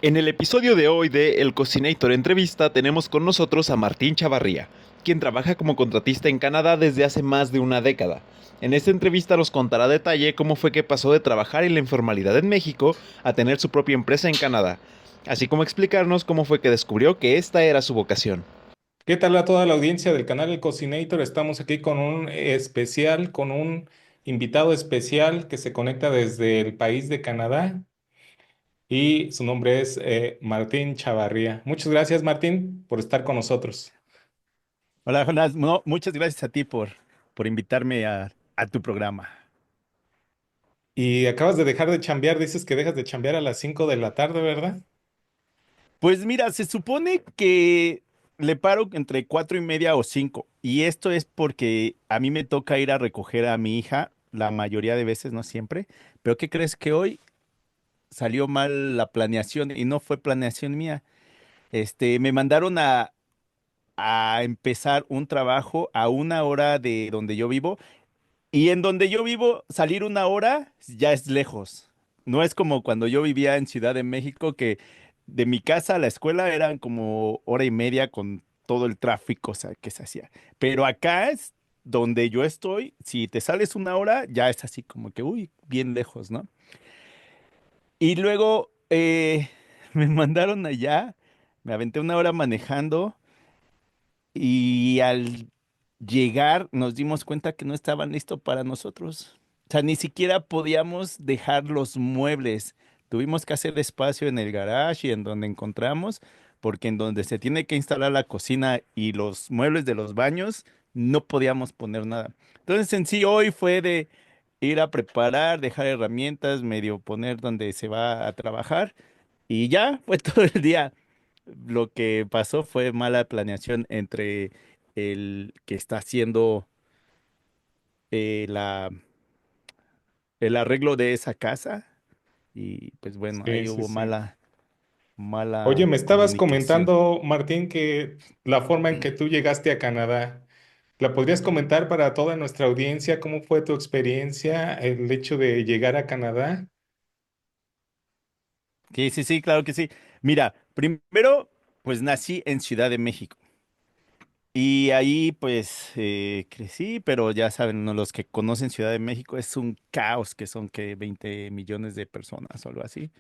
En el episodio de hoy de El Cocinator Entrevista tenemos con nosotros a Martín Chavarría, quien trabaja como contratista en Canadá desde hace más de una década. En esta entrevista nos contará a detalle cómo fue que pasó de trabajar en la informalidad en México a tener su propia empresa en Canadá, así como explicarnos cómo fue que descubrió que esta era su vocación. ¿Qué tal a toda la audiencia del canal El Cocinator? Estamos aquí con un especial, con un invitado especial que se conecta desde el país de Canadá y su nombre es Martín Chavarría. Muchas gracias, Martín, por estar con nosotros. Hola, Jonás. No, muchas gracias a ti por invitarme a tu programa. Y acabas de dejar de chambear, dices que dejas de chambear a las 5 de la tarde, ¿verdad? Pues mira, se supone que le paro entre 4:30 o 5. Y esto es porque a mí me toca ir a recoger a mi hija, la mayoría de veces, no siempre. Pero ¿qué crees que hoy salió mal la planeación y no fue planeación mía? Me mandaron a empezar un trabajo a una hora de donde yo vivo. Y en donde yo vivo, salir una hora ya es lejos. No es como cuando yo vivía en Ciudad de México, que de mi casa a la escuela eran como hora y media con todo el tráfico, o sea, que se hacía. Pero acá es donde yo estoy, si te sales una hora, ya es así como que, uy, bien lejos, ¿no? Y luego me mandaron allá, me aventé una hora manejando. Y al llegar nos dimos cuenta que no estaban listos para nosotros. O sea, ni siquiera podíamos dejar los muebles. Tuvimos que hacer espacio en el garage y en donde encontramos, porque en donde se tiene que instalar la cocina y los muebles de los baños, no podíamos poner nada. Entonces, en sí, hoy fue de ir a preparar, dejar herramientas, medio poner donde se va a trabajar y ya fue todo el día. Lo que pasó fue mala planeación entre el que está haciendo la, el arreglo de esa casa y pues bueno, Sí, ahí sí, hubo sí. Oye, mala me estabas comunicación. comentando, Martín, que la forma en que tú llegaste a Canadá, ¿la podrías comentar para toda nuestra audiencia? ¿Cómo fue tu experiencia, el hecho de llegar a Canadá? Sí, sí, sí, claro que sí. Mira, primero, pues nací en Ciudad de México y ahí pues crecí, pero ya saben, ¿no? Los que conocen Ciudad de México es un caos, que son que 20 millones de personas o algo así.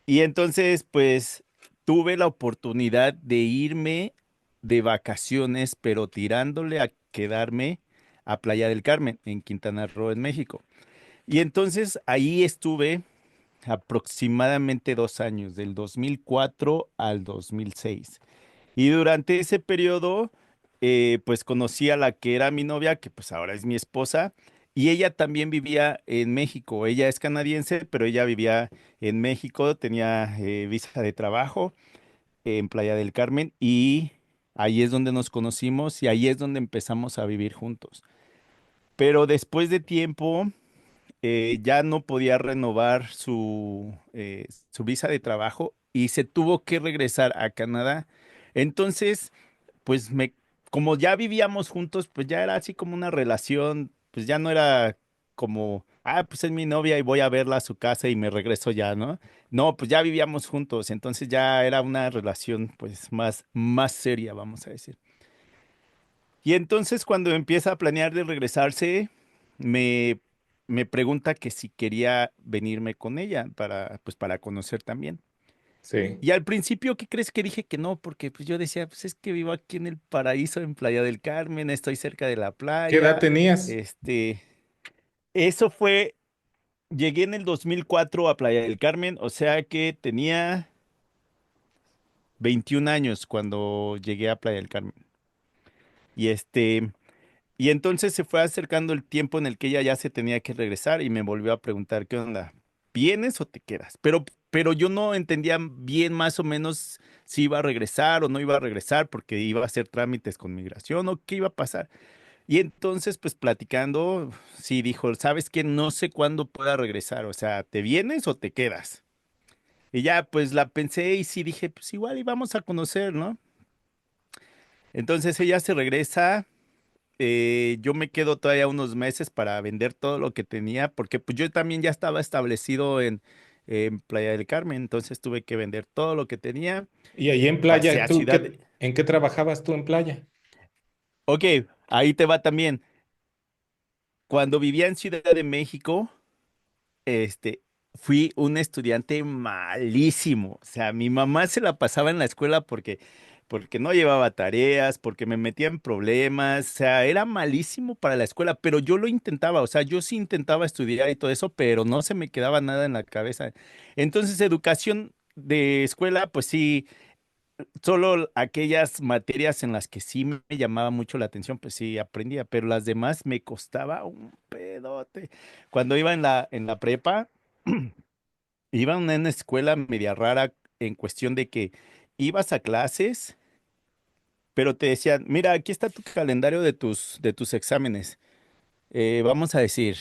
Y entonces, pues, tuve la oportunidad de irme de vacaciones, pero tirándole a quedarme a Playa del Carmen, en Quintana Roo, en México. Y entonces ahí estuve aproximadamente 2 años, del 2004 al 2006. Y durante ese periodo, pues conocí a la que era mi novia, que pues ahora es mi esposa, y ella también vivía en México. Ella es canadiense, pero ella vivía en México, tenía visa de trabajo en Playa del Carmen, y ahí es donde nos conocimos y ahí es donde empezamos a vivir juntos. Pero después de tiempo, ya no podía renovar su visa de trabajo y se tuvo que regresar a Canadá. Entonces, pues como ya vivíamos juntos, pues ya era así como una relación, pues ya no era como, pues es mi novia y voy a verla a su casa y me regreso ya, ¿no? No, pues ya vivíamos juntos, entonces ya era una relación pues más seria, vamos a decir. Y entonces cuando empieza a planear de regresarse, me, me pregunta que si quería venirme con ella pues para conocer también. Sí. Y al principio, ¿qué crees que dije que no? Porque pues yo decía, pues es que vivo aquí en el paraíso, en Playa del Carmen, estoy cerca de la ¿Qué edad playa. tenías? Este, eso fue, llegué en el 2004 a Playa del Carmen, o sea que tenía 21 años cuando llegué a Playa del Carmen. Y y entonces se fue acercando el tiempo en el que ella ya se tenía que regresar y me volvió a preguntar, ¿qué onda? ¿Vienes o te quedas? Pero yo no entendía bien más o menos si iba a regresar o no iba a regresar porque iba a hacer trámites con migración o qué iba a pasar. Y entonces, pues platicando, sí dijo, ¿sabes qué? No sé cuándo pueda regresar, o sea, ¿te vienes o te quedas? Y ya, pues la pensé y sí dije, pues igual íbamos a conocer, ¿no? Entonces ella se regresa. Yo me quedo todavía unos meses para vender todo lo que tenía, porque pues yo también ya estaba establecido en Playa del Carmen, entonces tuve que vender todo lo que tenía, Y ahí en pasé playa, a Ciudad de... ¿en qué trabajabas tú en playa? Ok, ahí te va también. Cuando vivía en Ciudad de México, este, fui un estudiante malísimo. O sea, mi mamá se la pasaba en la escuela porque no llevaba tareas, porque me metía en problemas. O sea, era malísimo para la escuela, pero yo lo intentaba. O sea, yo sí intentaba estudiar y todo eso, pero no se me quedaba nada en la cabeza. Entonces, educación de escuela, pues sí. Solo aquellas materias en las que sí me llamaba mucho la atención, pues sí aprendía, pero las demás me costaba un pedote. Cuando iba en la prepa, iba a una escuela media rara en cuestión de que ibas a clases, pero te decían, mira, aquí está tu calendario de tus exámenes. Vamos a decir,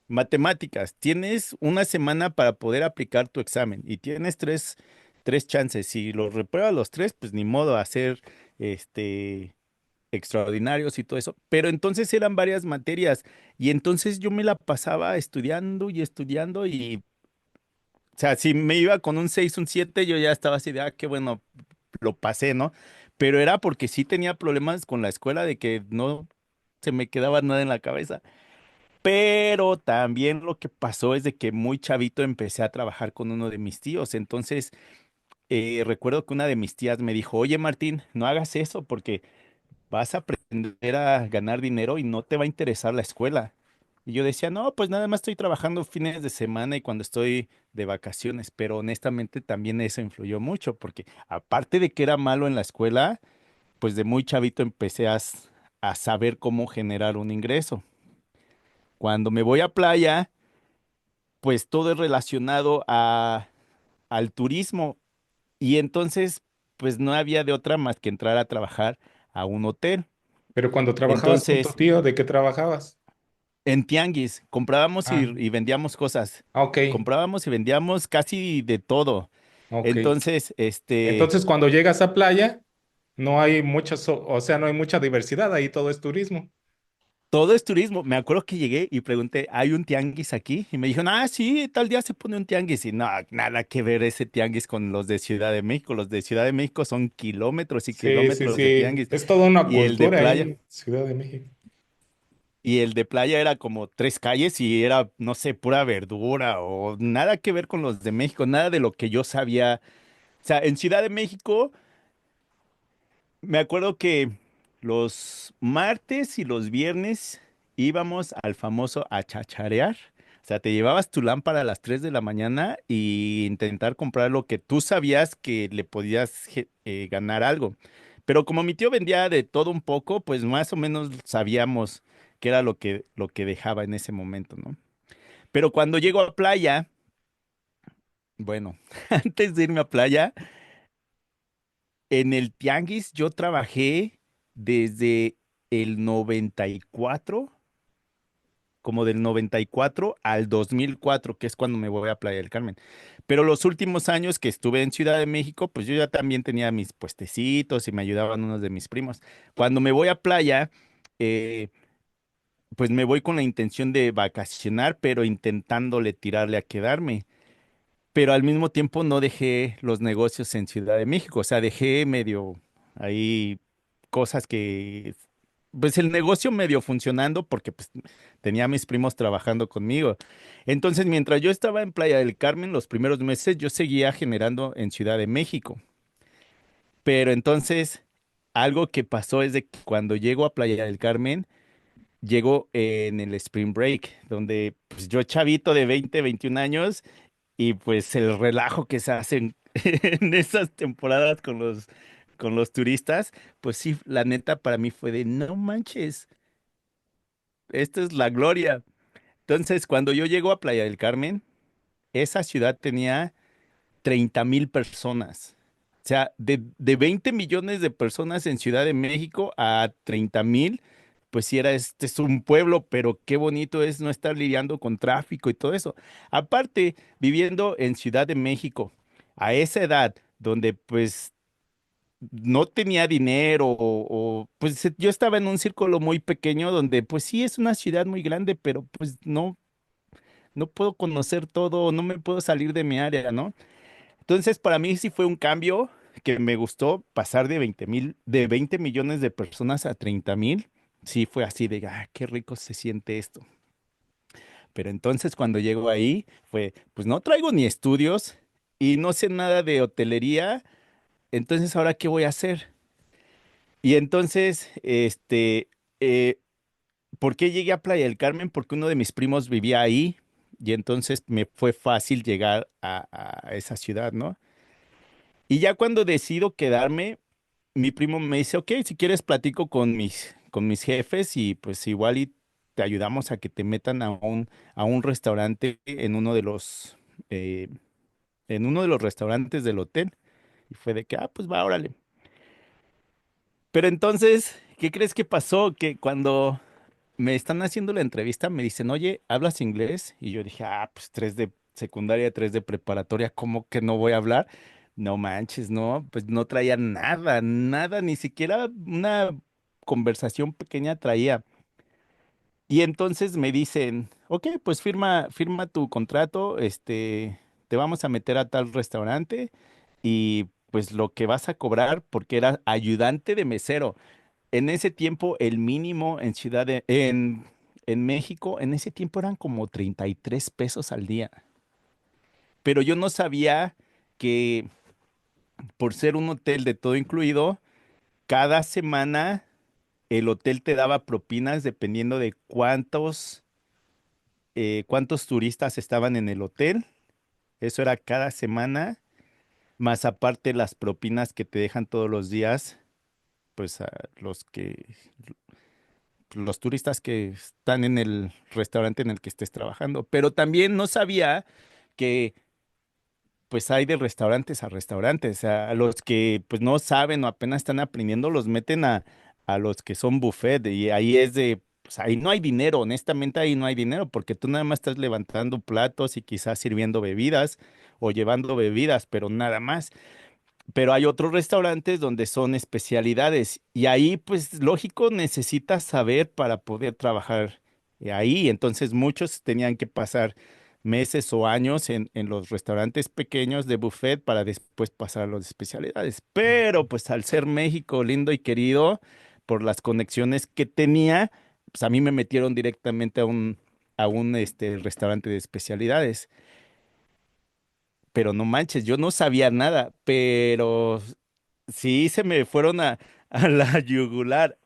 matemáticas, tienes una semana para poder aplicar tu examen y tienes tres chances. Si los repruebas los tres, pues ni modo hacer este extraordinarios y todo eso. Pero entonces eran varias materias y entonces yo me la pasaba estudiando y estudiando y, o sea, si me iba con un 6 un 7 yo ya estaba así de, ah, qué bueno, lo pasé, ¿no? Pero era porque sí tenía problemas con la escuela de que no se me quedaba nada en la cabeza. Pero también lo que pasó es de que muy chavito empecé a trabajar con uno de mis tíos. Entonces, recuerdo que una de mis tías me dijo, oye Martín, no hagas eso porque vas a aprender a ganar dinero y no te va a interesar la escuela. Y yo decía, no, pues nada más estoy trabajando fines de semana y cuando estoy de vacaciones. Pero honestamente también eso influyó mucho porque aparte de que era malo en la escuela, pues de muy chavito empecé a saber cómo generar un ingreso. Cuando me voy a playa, pues todo es relacionado al turismo y entonces pues no había de otra más que entrar a trabajar a un hotel. Pero cuando trabajabas con tu Entonces, tío, ¿de qué trabajabas? en tianguis, comprábamos Ah, y vendíamos cosas. ok, Comprábamos y vendíamos casi de todo. ok. Entonces, Entonces, cuando llegas a playa, no hay muchas, o sea, no hay mucha diversidad, ahí todo es turismo. todo es turismo. Me acuerdo que llegué y pregunté, ¿hay un tianguis aquí? Y me dijeron, ah, sí, tal día se pone un tianguis. Y no, nada que ver ese tianguis con los de Ciudad de México. Los de Ciudad de México son kilómetros y Sí, sí, kilómetros de sí. tianguis. Es toda una Y el de cultura ahí playa. en Ciudad de México. Y el de playa era como tres calles y era, no sé, pura verdura o nada que ver con los de México, nada de lo que yo sabía. O sea, en Ciudad de México me acuerdo que los martes y los viernes íbamos al famoso a chacharear. O sea, te llevabas tu lámpara a las 3 de la mañana y intentar comprar lo que tú sabías que le podías ganar algo. Pero como mi tío vendía de todo un poco, pues más o menos sabíamos qué era lo que dejaba en ese momento, ¿no? Pero cuando llego a playa, bueno, antes de irme a playa, en el tianguis yo trabajé desde el 94, como del 94 al 2004, que es cuando me voy a Playa del Carmen. Pero los últimos años que estuve en Ciudad de México, pues yo ya también tenía mis puestecitos y me ayudaban unos de mis primos. Cuando me voy a playa, eh, pues me voy con la intención de vacacionar, pero intentándole tirarle a quedarme. Pero al mismo tiempo no dejé los negocios en Ciudad de México, o sea, dejé medio ahí cosas que, pues el negocio medio funcionando porque pues tenía a mis primos trabajando conmigo. Entonces, mientras yo estaba en Playa del Carmen los primeros meses, yo seguía generando en Ciudad de México. Pero entonces, algo que pasó es de que cuando llego a Playa del Carmen, llego en el Spring Break, donde pues yo chavito de 20, 21 años y pues el relajo que se hacen en esas temporadas con los turistas, pues sí, la neta para mí fue de no manches, esta es la gloria. Entonces, cuando yo llego a Playa del Carmen, esa ciudad tenía 30,000 personas. O sea, de 20 millones de personas en Ciudad de México a 30,000, pues sí era, este es un pueblo, pero qué bonito es no estar lidiando con tráfico y todo eso. Aparte, viviendo en Ciudad de México, a esa edad, donde pues no tenía dinero pues yo estaba en un círculo muy pequeño donde pues sí es una ciudad muy grande, pero pues no. no puedo conocer todo, no me puedo salir de mi área, ¿no? Entonces, para mí sí fue un cambio que me gustó pasar de 20,000, de 20 millones de personas a 30,000. Sí fue así de, qué rico se siente esto. Pero entonces cuando llego ahí fue, pues no traigo ni estudios y no sé nada de hotelería, entonces ahora ¿qué voy a hacer? Y entonces, eh, ¿por qué llegué a Playa del Carmen? Porque uno de mis primos vivía ahí y entonces me fue fácil llegar a esa ciudad, ¿no? Y ya cuando decido quedarme, mi primo me dice, ok, si quieres platico con mis jefes y pues igual y te ayudamos a que te metan a un restaurante eh, en uno de los restaurantes del hotel. Y fue de que, pues va, órale. Pero entonces, ¿qué crees que pasó? Que cuando me están haciendo la entrevista me dicen, oye, ¿hablas inglés? Y yo dije, pues 3 de secundaria, 3 de preparatoria, ¿cómo que no voy a hablar? No manches, no, pues no traía nada, nada, ni siquiera una conversación pequeña traía. Y entonces me dicen, ok, pues firma tu contrato, te vamos a meter a tal restaurante y pues lo que vas a cobrar, porque era ayudante de mesero. En ese tiempo, el mínimo en México, en ese tiempo eran como 33 pesos al día. Pero yo no sabía que por ser un hotel de todo incluido, cada semana el hotel te daba propinas dependiendo de cuántos turistas estaban en el hotel. Eso era cada semana, más aparte las propinas que te dejan todos los días, pues a los turistas que están en el restaurante en el que estés trabajando. Pero también no sabía que pues hay de restaurantes a restaurantes. A los que pues no saben o apenas están aprendiendo, los meten a los que son buffet y ahí pues ahí no hay dinero, honestamente ahí no hay dinero porque tú nada más estás levantando platos y quizás sirviendo bebidas o llevando bebidas, pero nada más. Pero hay otros restaurantes donde son especialidades y ahí, pues lógico, necesitas saber para poder trabajar ahí. Entonces muchos tenían que pasar meses o años en los restaurantes pequeños de buffet para después pasar a las especialidades. Pero pues al ser México lindo y querido, por las conexiones que tenía, pues a mí me metieron directamente a un restaurante de especialidades. Pero no manches, yo no sabía nada, pero sí se me fueron a la yugular.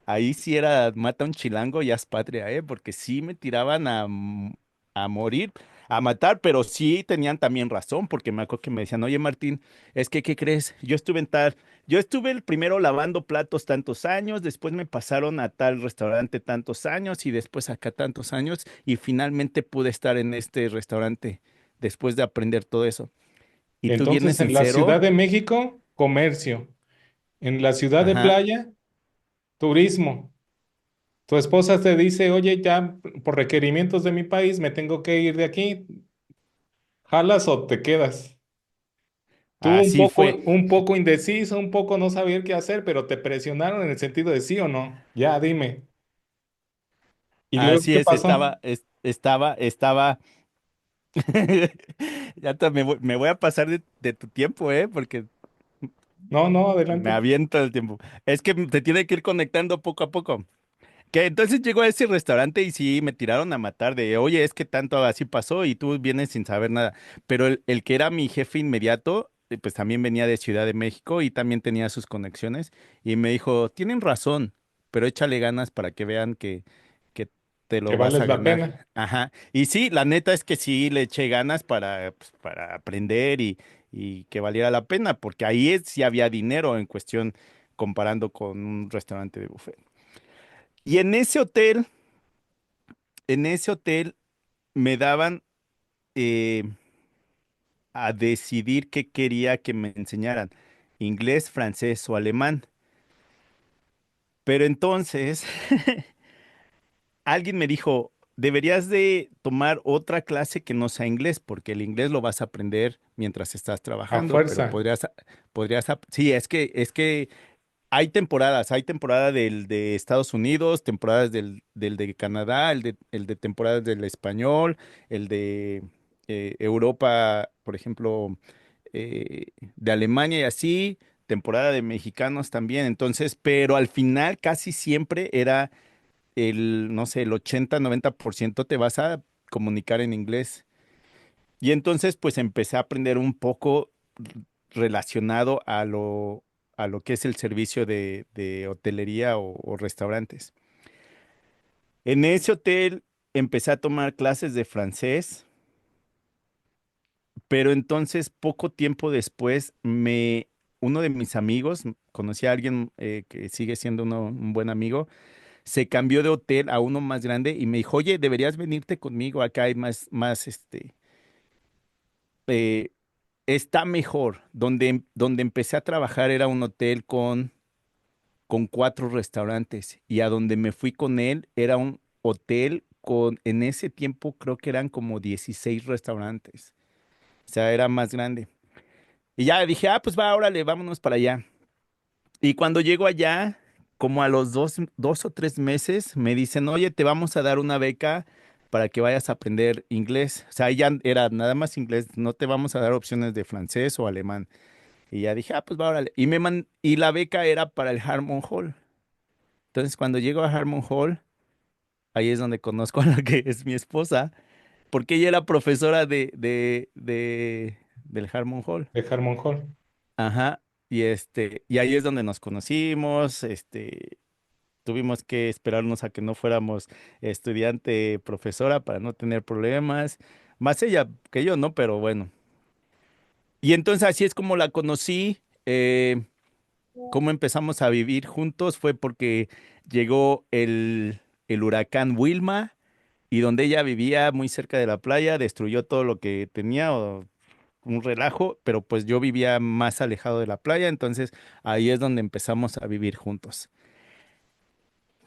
Ahí sí era mata un chilango y haz patria, porque sí me tiraban a morir, a matar, pero sí tenían también razón, porque me acuerdo que me decían, oye Martín, es que, ¿qué crees? Yo estuve el primero lavando platos tantos años, después me pasaron a tal restaurante tantos años y después acá tantos años y finalmente pude estar en este restaurante después de aprender todo eso. Y tú Entonces, vienes en en la Ciudad cero, de México, comercio. En la ciudad de ajá. playa, turismo. Tu esposa te dice, oye, ya por requerimientos de mi país me tengo que ir de aquí. ¿Jalas o te quedas? Tú Así fue. un poco indeciso, un poco no saber qué hacer, pero te presionaron en el sentido de sí o no. Ya, dime. ¿Y luego Así qué es, pasó? estaba. Me voy a pasar de tu tiempo, porque No, no, me adelante. aviento el tiempo. Es que te tiene que ir conectando poco a poco. Que entonces llegó a ese restaurante y sí me tiraron a matar de, oye, es que tanto así pasó y tú vienes sin saber nada. Pero el que era mi jefe inmediato, pues también venía de Ciudad de México y también tenía sus conexiones y me dijo, tienen razón, pero échale ganas para que vean que te Que lo vas vales a la ganar. pena. Ajá. Y sí, la neta es que sí le eché ganas para aprender y que valiera la pena, porque ahí sí había dinero en cuestión comparando con un restaurante de buffet. Y en ese hotel me daban eh, a decidir qué quería que me enseñaran, inglés, francés o alemán. Pero entonces alguien me dijo, deberías de tomar otra clase que no sea inglés, porque el inglés lo vas a aprender mientras estás A trabajando, pero fuerza. sí, es que hay temporada del de Estados Unidos, temporadas del de Canadá, el de temporadas del español, el de Europa, por ejemplo, de Alemania y así, temporada de mexicanos también. Entonces, pero al final casi siempre era no sé, el 80-90% te vas a comunicar en inglés. Y entonces, pues empecé a aprender un poco relacionado a lo que es el servicio de hotelería o restaurantes. En ese hotel empecé a tomar clases de francés, pero entonces poco tiempo después uno de mis amigos, conocí a alguien que sigue siendo un buen amigo, se cambió de hotel a uno más grande y me dijo, oye, deberías venirte conmigo, acá hay eh, está mejor. Donde empecé a trabajar era un hotel con 4 restaurantes y a donde me fui con él era un hotel en ese tiempo creo que eran como 16 restaurantes. O sea, era más grande. Y ya dije, pues va, órale, vámonos para allá. Y cuando llego allá, como a los 2 o 3 meses, me dicen, oye, te vamos a dar una beca para que vayas a aprender inglés. O sea, ahí ya era nada más inglés, no te vamos a dar opciones de francés o alemán. Y ya dije, pues va, órale. Y la beca era para el Harmon Hall. Entonces, cuando llego a Harmon Hall, ahí es donde conozco a la que es mi esposa, porque ella era profesora del Harmon Hall. De Harmon Hall. Ajá. Y ahí es donde nos conocimos, tuvimos que esperarnos a que no fuéramos estudiante, profesora para no tener problemas. Más ella que yo, ¿no? Pero bueno. Y entonces así es como la conocí. Cómo empezamos a vivir juntos fue porque llegó el huracán Wilma y donde ella vivía muy cerca de la playa, destruyó todo lo que tenía, un relajo, pero pues yo vivía más alejado de la playa, entonces ahí es donde empezamos a vivir juntos.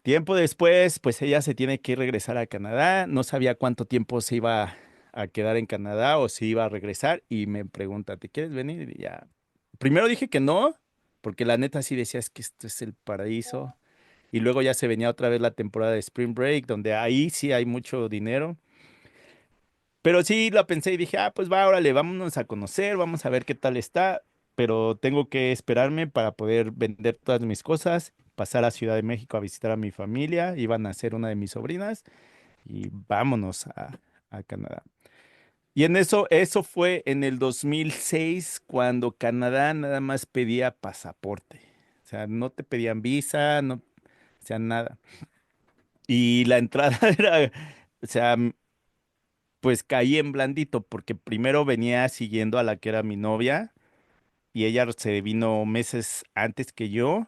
Tiempo después, pues ella se tiene que regresar a Canadá. No sabía cuánto tiempo se iba a quedar en Canadá o si iba a regresar y me pregunta, ¿te quieres venir? Y ya. Primero dije que no, porque la neta sí decía, es que esto es el paraíso. Y luego ya se venía otra vez la temporada de Spring Break, donde ahí sí hay mucho dinero. Pero sí la pensé y dije, pues va, órale, vámonos a conocer, vamos a ver qué tal está. Pero tengo que esperarme para poder vender todas mis cosas, pasar a Ciudad de México a visitar a mi familia. Iban a ser una de mis sobrinas y vámonos a Canadá. Y eso fue en el 2006 cuando Canadá nada más pedía pasaporte. O sea, no te pedían visa, no, o sea, nada. Y la entrada era, o sea, pues caí en blandito porque primero venía siguiendo a la que era mi novia y ella se vino meses antes que yo.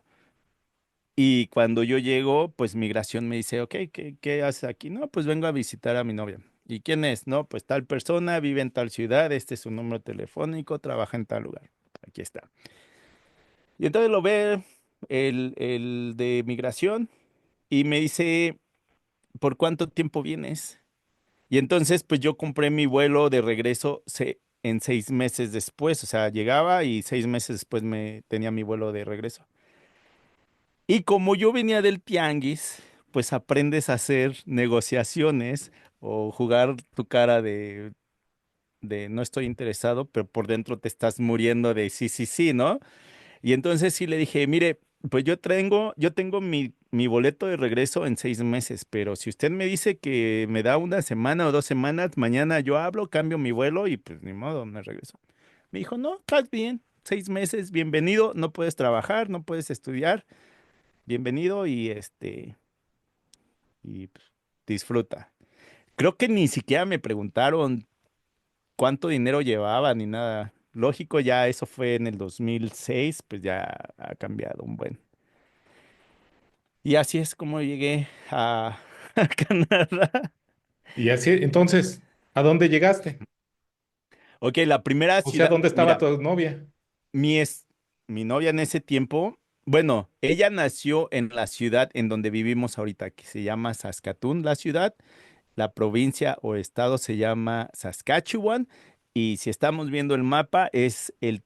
Y cuando yo llego, pues migración me dice, ok, ¿qué haces aquí? No, pues vengo a visitar a mi novia. ¿Y quién es? No, pues tal persona, vive en tal ciudad, este es su número telefónico, trabaja en tal lugar. Aquí está. Y entonces lo ve el de migración y me dice, ¿por cuánto tiempo vienes? Y entonces, pues yo compré mi vuelo de regreso en 6 meses después, o sea, llegaba y 6 meses después me tenía mi vuelo de regreso. Y como yo venía del tianguis, pues aprendes a hacer negociaciones o jugar tu cara de no estoy interesado, pero por dentro te estás muriendo de sí, sí, sí, ¿no? Y entonces sí le dije, mire, pues yo tengo mi boleto de regreso en 6 meses, pero si usted me dice que me da una semana o 2 semanas, mañana yo hablo, cambio mi vuelo y pues ni modo, me regreso. Me dijo, no, estás bien, 6 meses, bienvenido, no puedes trabajar, no puedes estudiar, bienvenido y pues, disfruta. Creo que ni siquiera me preguntaron cuánto dinero llevaba ni nada. Lógico, ya eso fue en el 2006, pues ya ha cambiado un buen. Y así es como llegué a Canadá. Y así, entonces, ¿a dónde llegaste? Ok, la primera O sea, ciudad, ¿dónde estaba mira, tu novia? mi, es, mi novia en ese tiempo, bueno, ella nació en la ciudad en donde vivimos ahorita, que se llama Saskatoon, la ciudad, la provincia o estado se llama Saskatchewan Y si estamos viendo el mapa, es la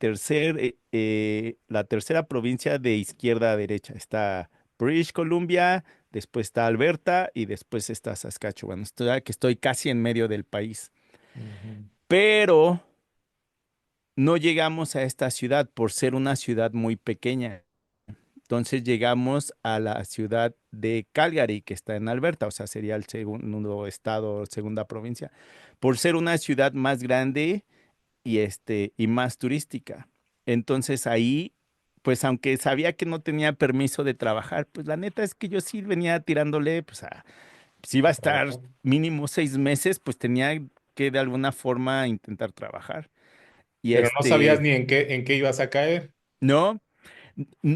tercera provincia de izquierda a derecha. Está British Columbia, después está Alberta y después está Saskatchewan. Que estoy casi en medio del país. Ujú. Pero no llegamos a esta ciudad por ser una ciudad muy pequeña. Entonces llegamos a la ciudad de Calgary, que está en Alberta, o sea, sería el segundo estado, segunda provincia, por ser una ciudad más grande y más turística. Entonces ahí, pues aunque sabía que no tenía permiso de trabajar, pues la neta es que yo sí venía tirándole, pues si iba a A estar trabajar. mínimo 6 meses, pues tenía que de alguna forma intentar trabajar. Y Pero no sabías ni en qué ibas a caer. no,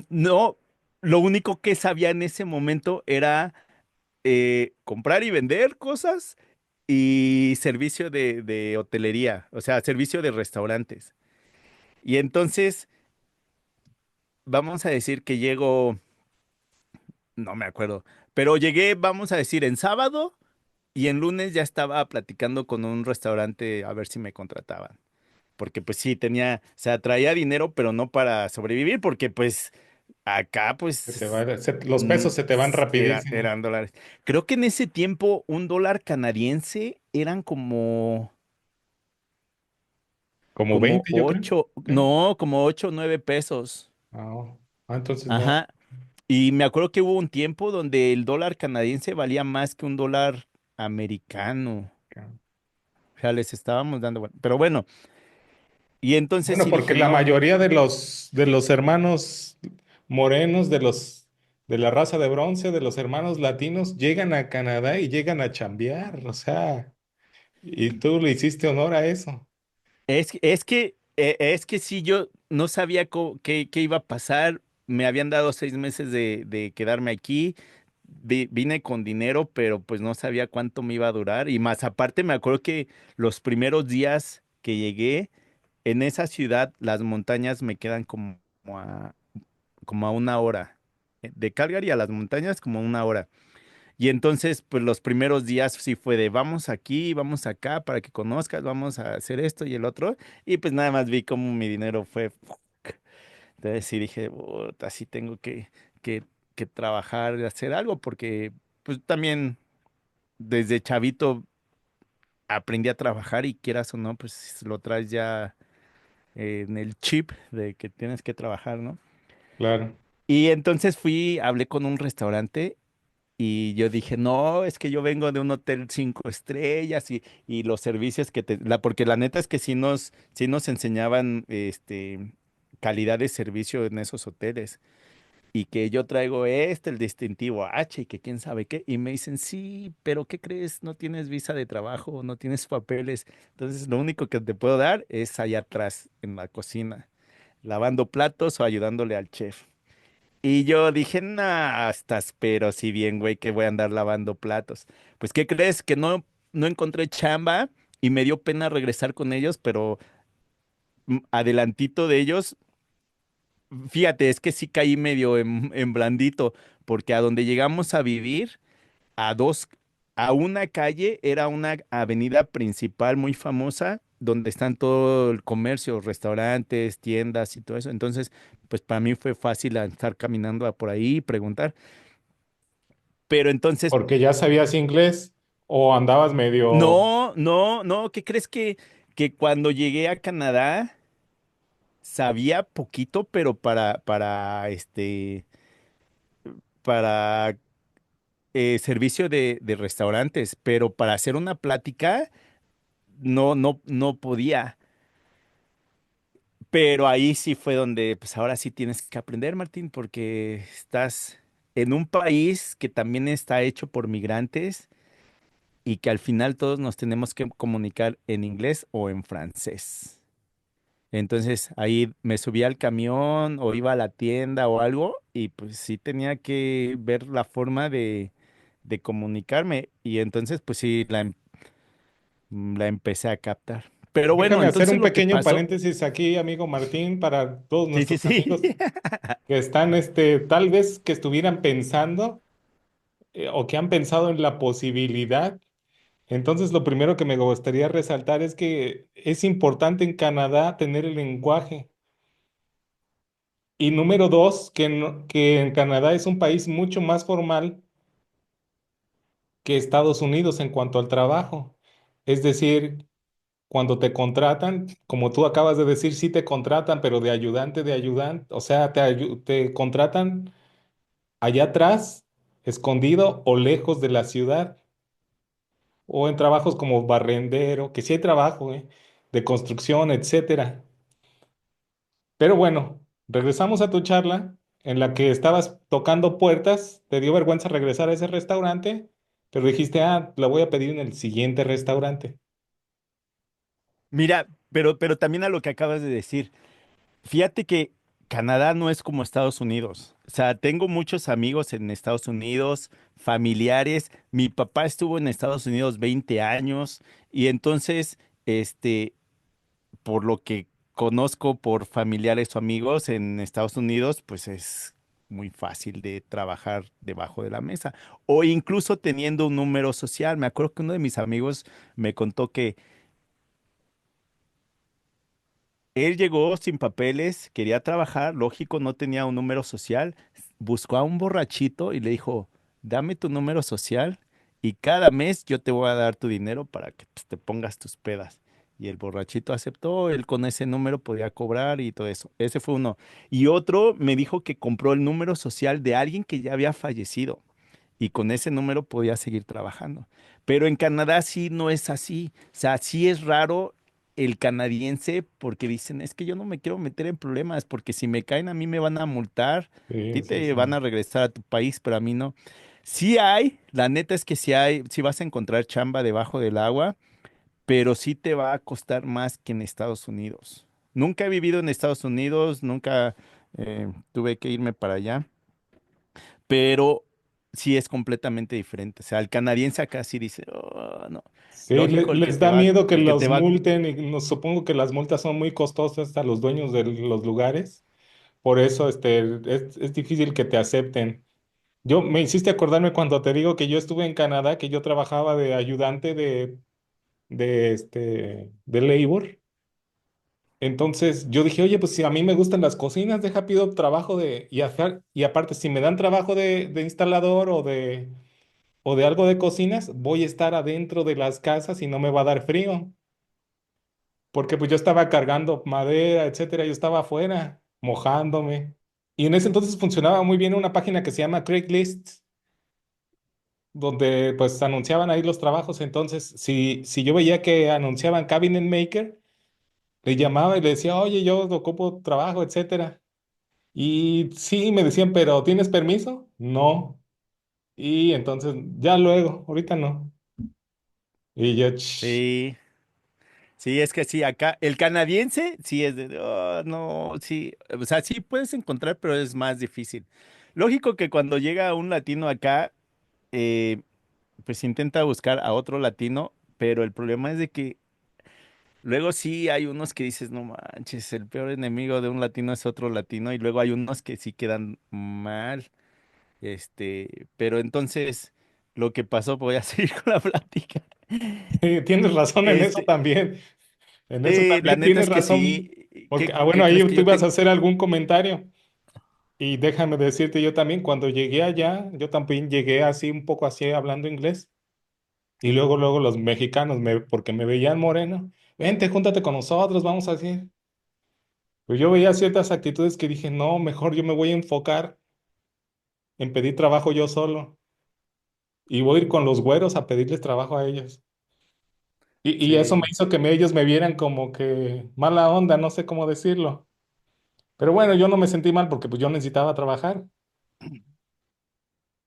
no, lo único que sabía en ese momento era comprar y vender cosas y servicio de hotelería, o sea, servicio de restaurantes. Y entonces, vamos a decir que llego, no me acuerdo, pero llegué, vamos a decir, en sábado y en lunes ya estaba platicando con un restaurante a ver si me contrataban. Porque pues sí, o sea, traía dinero, pero no para sobrevivir, porque pues acá pues Los pesos se te van rapidísimo. eran dólares. Creo que en ese tiempo un dólar canadiense eran Como como 20 yo creo. ocho, ¿Eh? no, como 8 o 9 pesos. Ah, oh. Entonces no. Ajá. Y me acuerdo que hubo un tiempo donde el dólar canadiense valía más que un dólar americano. O sea, les estábamos dando, pero bueno, y entonces Bueno, sí porque dije, la no, mayoría de los hermanos morenos, de la raza de bronce, de los hermanos latinos, llegan a Canadá y llegan a chambear. O sea, y tú le hiciste honor a eso. es que sí, yo no sabía qué iba a pasar. Me habían dado 6 meses de quedarme aquí. Vine con dinero, pero pues no sabía cuánto me iba a durar. Y más aparte, me acuerdo que los primeros días que llegué en esa ciudad, las montañas me quedan como a 1 hora. De Calgary a las montañas, como a 1 hora. Y entonces, pues los primeros días sí fue de vamos aquí, vamos acá para que conozcas, vamos a hacer esto y el otro. Y pues nada más vi cómo mi dinero fue. Entonces sí dije, "Puta, sí tengo que, que trabajar, hacer algo", porque pues también desde chavito aprendí a trabajar y quieras o no, pues lo traes ya en el chip de que tienes que trabajar, ¿no? Claro. Y entonces hablé con un restaurante. Y yo dije, no, es que yo vengo de un hotel 5 estrellas y los servicios porque la neta es que sí nos enseñaban calidad de servicio en esos hoteles. Y que yo traigo el distintivo H, y que quién sabe qué. Y me dicen, sí, pero ¿qué crees? No tienes visa de trabajo, no tienes papeles. Entonces, lo único que te puedo dar es allá atrás, en la cocina, lavando platos o ayudándole al chef. Y yo dije, nah, estás pero si bien, güey, que voy a andar lavando platos. Pues, ¿qué crees? Que no encontré chamba y me dio pena regresar con ellos, pero adelantito de ellos, fíjate, es que sí caí medio en blandito, porque a donde llegamos a vivir, a dos, a una calle, era una avenida principal muy famosa, donde están todo el comercio, restaurantes, tiendas y todo eso. Entonces, pues para mí fue fácil estar caminando por ahí y preguntar. Pero entonces, Porque ya sabías inglés o andabas medio. no, no, no, ¿qué crees que cuando llegué a Canadá sabía poquito, pero para servicio de restaurantes, pero para hacer una plática no, no, no podía. Pero ahí sí fue donde, pues ahora sí tienes que aprender, Martín, porque estás en un país que también está hecho por migrantes y que al final todos nos tenemos que comunicar en inglés o en francés. Entonces ahí me subía al camión o iba a la tienda o algo y pues sí tenía que ver la forma de comunicarme y entonces pues sí la empecé a captar. Pero bueno, Déjame hacer entonces un lo que pequeño pasó, paréntesis aquí, amigo Martín, para todos sí, sí, nuestros sí, amigos que están, tal vez que estuvieran pensando o que han pensado en la posibilidad Entonces, lo primero que me gustaría resaltar es que es importante en Canadá tener el lenguaje. Y número dos, que en Canadá es un país mucho más formal que Estados Unidos en cuanto al trabajo. Es decir, cuando te contratan, como tú acabas de decir, sí te contratan, pero de ayudante, o sea, te contratan allá atrás, escondido o lejos de la ciudad, o en trabajos como barrendero, que sí hay trabajo, de construcción, etcétera. Pero bueno, regresamos a tu charla en la que estabas tocando puertas, te dio vergüenza regresar a ese restaurante, pero dijiste, ah, la voy a pedir en el siguiente restaurante. Mira, pero también a lo que acabas de decir. Fíjate que Canadá no es como Estados Unidos. O sea, tengo muchos amigos en Estados Unidos, familiares. Mi papá estuvo en Estados Unidos 20 años y entonces, este, por lo que conozco por familiares o amigos en Estados Unidos, pues es muy fácil de trabajar debajo de la mesa o incluso teniendo un número social. Me acuerdo que uno de mis amigos me contó que él llegó sin papeles, quería trabajar, lógico, no tenía un número social, buscó a un borrachito y le dijo, dame tu número social y cada mes yo te voy a dar tu dinero para que pues, te pongas tus pedas. Y el borrachito aceptó, él con ese número podía cobrar y todo eso. Ese fue uno. Y otro me dijo que compró el número social de alguien que ya había fallecido y con ese número podía seguir trabajando. Pero en Canadá sí no es así. O sea, sí es raro el canadiense porque dicen, es que yo no me quiero meter en problemas porque si me caen a mí me van a multar, a Sí, ti sí, te sí. van a regresar a tu país, pero a mí no. Sí hay, la neta es que sí hay, sí vas a encontrar chamba debajo del agua, pero sí te va a costar más que en Estados Unidos. Nunca he vivido en Estados Unidos, nunca tuve que irme para allá, pero sí es completamente diferente. O sea, el canadiense acá sí dice, "Oh, no, Sí, lógico, les da miedo que el que te los va, multen y supongo que las multas son muy costosas a los dueños de los lugares. Por eso es difícil que te acepten. Yo me hiciste acordarme cuando te digo que yo estuve en Canadá, que yo trabajaba de ayudante de labor. Entonces yo dije, oye, pues si a mí me gustan las cocinas, deja pido trabajo y aparte, si me dan trabajo de instalador o de algo de cocinas, voy a estar adentro de las casas y no me va a dar frío. Porque pues yo estaba cargando madera, etcétera, yo estaba afuera, mojándome. Y en ese entonces funcionaba muy bien una página que se llama Craigslist, donde pues anunciaban ahí los trabajos. Entonces, si yo veía que anunciaban Cabinet Maker, le llamaba y le decía, oye, yo ocupo trabajo, etcétera. Y sí, me decían, pero ¿tienes permiso? No. Y entonces, ya luego, ahorita no. Y yo, sí. Sí, es que sí, acá el canadiense sí es de, "Oh, no, sí, o sea, sí puedes encontrar, pero es más difícil. Lógico que cuando llega un latino acá, eh, pues intenta buscar a otro latino, pero el problema es de que luego sí hay unos que dices, no manches, el peor enemigo de un latino es otro latino, y luego hay unos que sí quedan mal, pero entonces lo que pasó, voy a seguir con la plática. tienes razón en eso Este, también. En eso sí, la también neta tienes es que razón. sí. Porque, ¿Qué, bueno, qué ahí crees que tú yo ibas a tengo? hacer algún comentario. Y déjame decirte yo también, cuando llegué allá, yo también llegué así, un poco así, hablando inglés. Y luego los mexicanos, porque me veían moreno, vente, júntate con nosotros, vamos así. Pues yo veía ciertas actitudes que dije, no, mejor yo me voy a enfocar en pedir trabajo yo solo. Y voy a ir con los güeros a pedirles trabajo a ellos. Y eso me Sí, hizo que ellos me vieran como que mala onda, no sé cómo decirlo. Pero bueno, yo no me sentí mal porque pues yo necesitaba trabajar.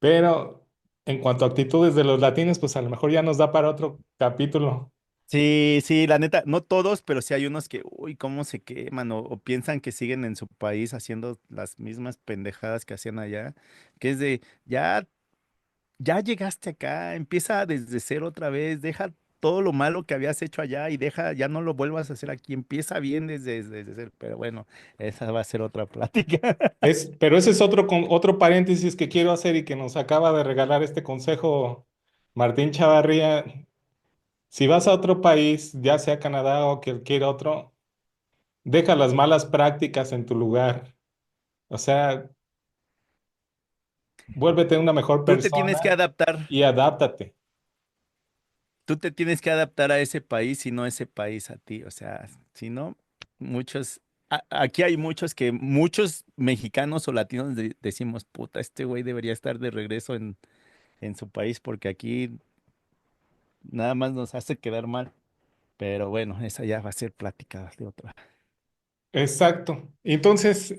Pero en cuanto a actitudes de los latinos, pues a lo mejor ya nos da para otro capítulo. sí, sí, la neta, no todos, pero sí hay unos que, uy, cómo se queman o piensan que siguen en su país haciendo las mismas pendejadas que hacían allá, que es de, ya llegaste acá, empieza desde cero otra vez, deja todo lo malo que habías hecho allá y deja, ya no lo vuelvas a hacer aquí, empieza bien desde cero, pero bueno, esa va a ser otra plática. Pero ese es otro paréntesis que quiero hacer y que nos acaba de regalar este consejo Martín Chavarría. Si vas a otro país, ya sea Canadá o cualquier otro, deja las malas prácticas en tu lugar. O sea, vuélvete una mejor Tú te tienes que persona adaptar, y adáptate. tú te tienes que adaptar a ese país y no ese país a ti. O sea, si no, muchos, aquí hay muchos que, muchos mexicanos o latinos decimos, puta, este güey debería estar de regreso en su país porque aquí nada más nos hace quedar mal. Pero bueno, esa ya va a ser plática de otra. Exacto. Entonces,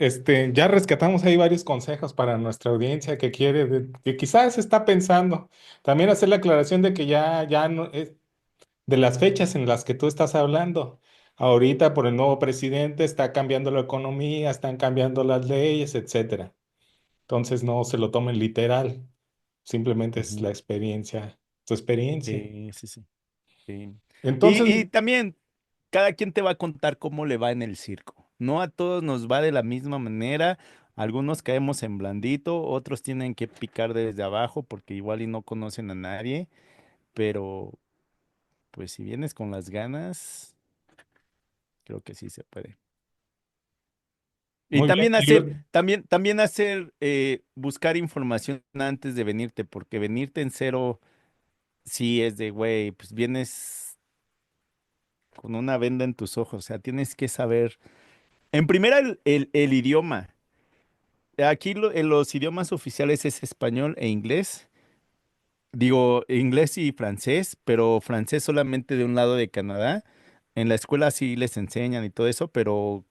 ya rescatamos ahí varios consejos para nuestra audiencia que quiere, que quizás está pensando. También hacer la aclaración de que ya no es de las fechas en las que tú estás hablando. Ahorita por el nuevo presidente está cambiando la economía, están cambiando las leyes, etcétera. Entonces no se lo tomen literal. Simplemente es la Ujú. experiencia, tu experiencia. Sí, sí, sí. Sí. Entonces, Y también, cada quien te va a contar cómo le va en el circo. No a todos nos va de la misma manera. Algunos caemos en blandito, otros tienen que picar desde abajo porque igual y no conocen a nadie. Pero, pues si vienes con las ganas, creo que sí se puede. Y muy bien. también hacer, también hacer, buscar información antes de venirte, porque venirte en cero, sí es de, güey, pues vienes con una venda en tus ojos. O sea, tienes que saber. En primera, el idioma. Aquí en los idiomas oficiales es español e inglés. Digo, inglés y francés, pero francés solamente de un lado de Canadá. En la escuela sí les enseñan y todo eso, pero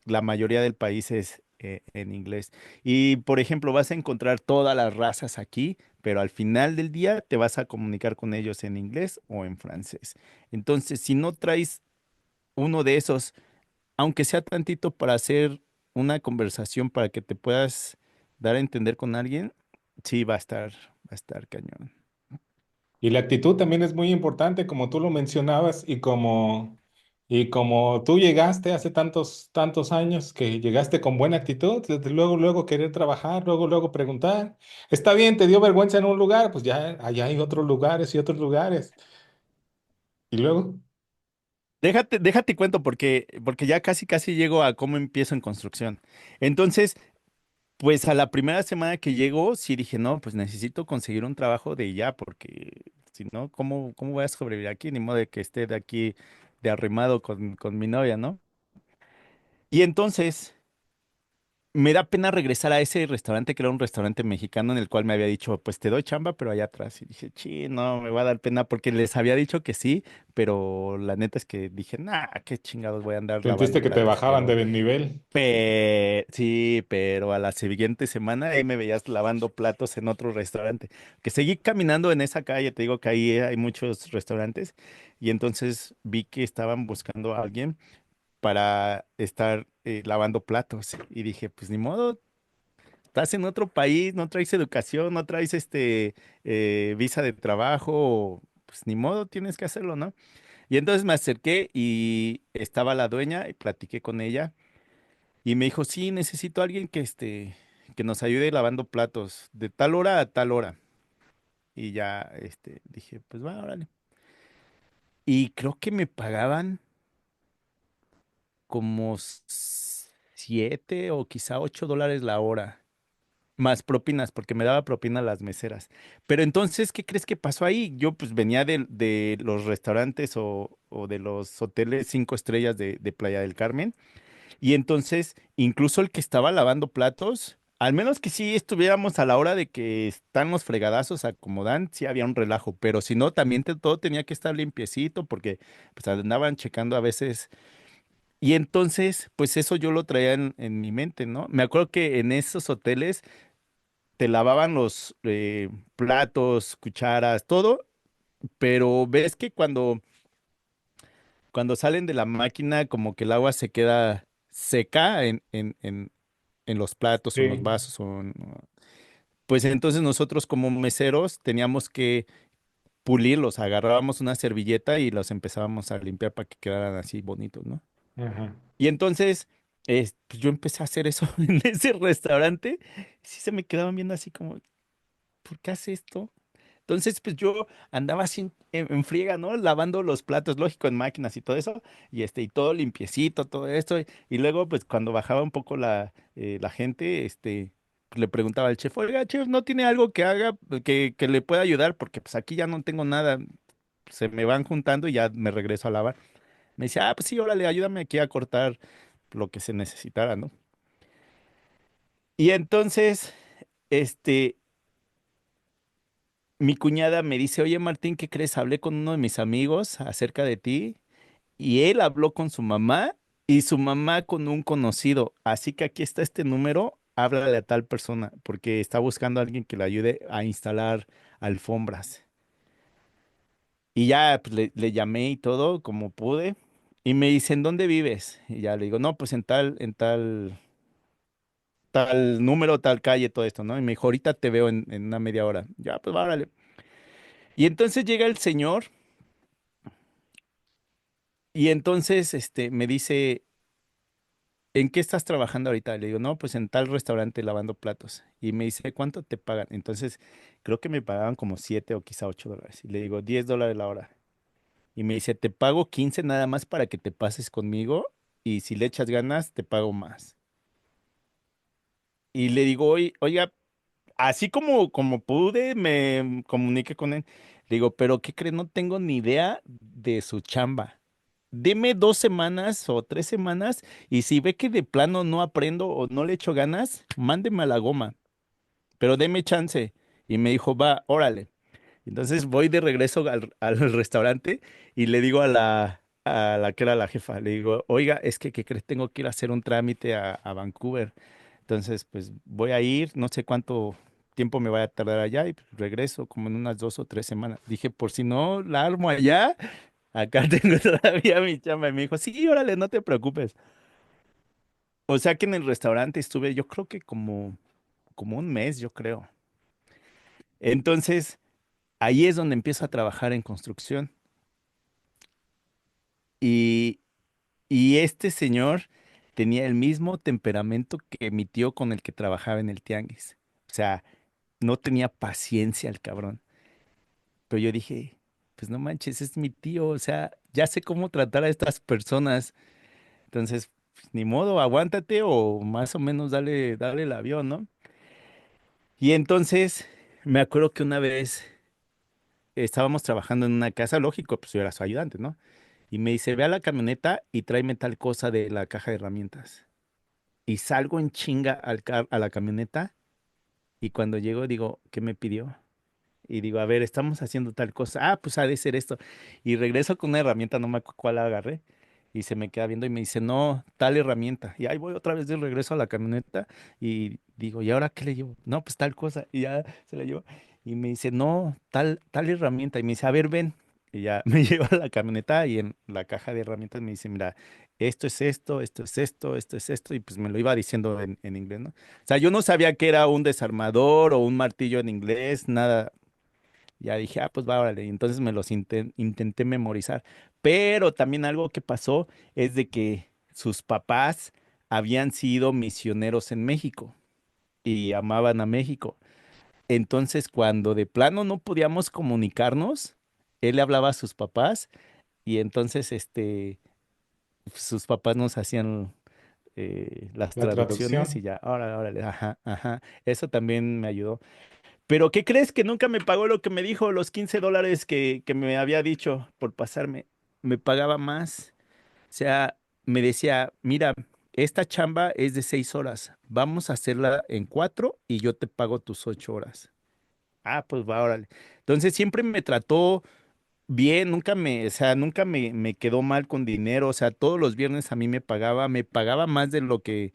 la mayoría del país es en inglés. Y, por ejemplo, vas a encontrar todas las razas aquí, pero al final del día te vas a comunicar con ellos en inglés o en francés. Entonces, si no traes uno de esos, aunque sea tantito para hacer una conversación para que te puedas dar a entender con alguien, sí va a estar cañón. Y la actitud también es muy importante, como tú lo mencionabas, y como tú llegaste hace tantos años que llegaste con buena actitud, desde luego querer trabajar, luego preguntar. Está bien, te dio vergüenza en un lugar, pues ya allá hay otros lugares y otros lugares. Y luego, Déjate cuento porque ya casi casi llego a cómo empiezo en construcción. Entonces, pues a la primera semana que llego, sí dije, no, pues necesito conseguir un trabajo de ya, porque si no, ¿cómo voy a sobrevivir aquí? Ni modo de que esté de aquí de arrimado con mi novia, ¿no? Y entonces me da pena regresar a ese restaurante que era un restaurante mexicano en el cual me había dicho, pues te doy chamba, pero allá atrás. Y dije, sí, no, me va a dar pena porque les había dicho que sí, pero la neta es que dije, nah, qué chingados voy a andar lavando sentiste que te platos. bajaban de nivel. Sí, pero a la siguiente semana ahí me veías lavando platos en otro restaurante. Que seguí caminando en esa calle, te digo que ahí hay muchos restaurantes, y entonces vi que estaban buscando a alguien para estar lavando platos. Y dije, pues ni modo, estás en otro país, no traes educación, no traes visa de trabajo, pues ni modo, tienes que hacerlo, ¿no? Y entonces me acerqué y estaba la dueña y platiqué con ella y me dijo, sí, necesito a alguien que nos ayude lavando platos de tal hora a tal hora. Y ya, dije, pues va, órale. Y creo que me pagaban como $7 o quizá $8 la hora. Más propinas, porque me daba propina a las meseras. Pero entonces, ¿qué crees que pasó ahí? Yo pues venía de los restaurantes o de los hoteles 5 estrellas de Playa del Carmen. Y entonces, incluso el que estaba lavando platos, al menos que sí estuviéramos a la hora de que están los fregadazos, acomodan, sí había un relajo. Pero si no, también todo tenía que estar limpiecito, porque pues andaban checando a veces. Y entonces, pues eso yo lo traía en mi mente, ¿no? Me acuerdo que en esos hoteles te lavaban los platos, cucharas, todo, pero ves que cuando salen de la máquina, como que el agua se queda seca en los platos o en los Sí. vasos. Pues entonces nosotros como meseros teníamos que pulirlos, agarrábamos una servilleta y los empezábamos a limpiar para que quedaran así bonitos, ¿no? Ajá. Y entonces pues yo empecé a hacer eso en ese restaurante. Sí se me quedaban viendo así como, ¿por qué hace esto? Entonces, pues yo andaba así en friega, ¿no? Lavando los platos, lógico, en máquinas y todo eso, y todo limpiecito, todo esto. Y luego, pues cuando bajaba un poco la gente, le preguntaba al chef, oiga, chef, ¿no tiene algo que haga, que le pueda ayudar? Porque pues aquí ya no tengo nada, se me van juntando y ya me regreso a lavar. Me dice, ah, pues sí, órale, ayúdame aquí a cortar lo que se necesitara, ¿no? Y entonces, este, mi cuñada me dice, oye Martín, ¿qué crees? Hablé con uno de mis amigos acerca de ti y él habló con su mamá y su mamá con un conocido. Así que aquí está este número, háblale a tal persona porque está buscando a alguien que le ayude a instalar alfombras. Y ya pues, le llamé y todo como pude y me dice, ¿en dónde vives? Y ya le digo, no, pues tal número, tal calle, todo esto, ¿no? Y me dijo, ahorita te veo en una media hora. Ya, pues órale. Y entonces llega el señor y entonces me dice, ¿en qué estás trabajando ahorita? Le digo, no, pues en tal restaurante lavando platos. Y me dice, ¿cuánto te pagan? Entonces, creo que me pagaban como 7 o quizá $8. Y le digo, $10 la hora. Y me dice, te pago 15 nada más para que te pases conmigo y si le echas ganas, te pago más. Y le digo, oiga, así como pude, me comuniqué con él. Le digo, pero ¿qué cree? No tengo ni idea de su chamba. Deme 2 semanas o 3 semanas y si ve que de plano no aprendo o no le echo ganas, mándeme a la goma, pero deme chance. Y me dijo, va, órale. Entonces voy de regreso al restaurante y le digo a la que era la jefa, le digo, oiga, es que, ¿qué crees? Tengo que ir a hacer un trámite a Vancouver. Entonces, pues voy a ir, no sé cuánto tiempo me vaya a tardar allá y pues, regreso como en unas 2 o 3 semanas. Dije, por si no la armo allá, acá tengo todavía mi chamba. Y me dijo, sí, órale, no te preocupes. O sea que en el restaurante estuve, yo creo que como un mes, yo creo. Entonces, ahí es donde empiezo a trabajar en construcción. Y, y este señor tenía el mismo temperamento que mi tío con el que trabajaba en el tianguis. O sea, no tenía paciencia el cabrón. Pero yo dije, pues no manches, es mi tío. O sea, ya sé cómo tratar a estas personas. Entonces, pues, ni modo, aguántate o más o menos dale el avión, ¿no? Y entonces me acuerdo que una vez estábamos trabajando en una casa, lógico, pues yo era su ayudante, ¿no? Y me dice, ve a la camioneta y tráeme tal cosa de la caja de herramientas. Y salgo en chinga a la camioneta y cuando llego digo, ¿qué me pidió? Y digo, a ver, estamos haciendo tal cosa. Ah, pues ha de ser esto. Y regreso con una herramienta, no me acuerdo cuál agarré. Y se me queda viendo y me dice, no, tal herramienta. Y ahí voy otra vez de regreso a la camioneta y digo, ¿y ahora qué le llevo? No, pues tal cosa. Y ya se la llevo. Y me dice, no, tal herramienta. Y me dice, a ver, ven. Y ya me lleva a la camioneta y en la caja de herramientas me dice, mira, esto es esto, esto es esto, esto es esto. Y pues me lo iba diciendo en inglés, ¿no? O sea, yo no sabía que era un desarmador o un martillo en inglés, nada. Ya dije, ah, pues va, órale. Y entonces me los intenté memorizar. Pero también algo que pasó es de que sus papás habían sido misioneros en México y amaban a México. Entonces, cuando de plano no podíamos comunicarnos, él le hablaba a sus papás y entonces sus papás nos hacían las La traducciones y traducción. ya, órale, órale, ajá, ajá. Eso también me ayudó. Pero ¿qué crees? Que nunca me pagó lo que me dijo, los $15 que me había dicho por pasarme. Me pagaba más. O sea, me decía, mira, esta chamba es de 6 horas. Vamos a hacerla en 4 y yo te pago tus 8 horas. Ah, pues va, órale. Entonces siempre me trató bien, o sea, nunca me quedó mal con dinero. O sea, todos los viernes a mí me pagaba más de lo que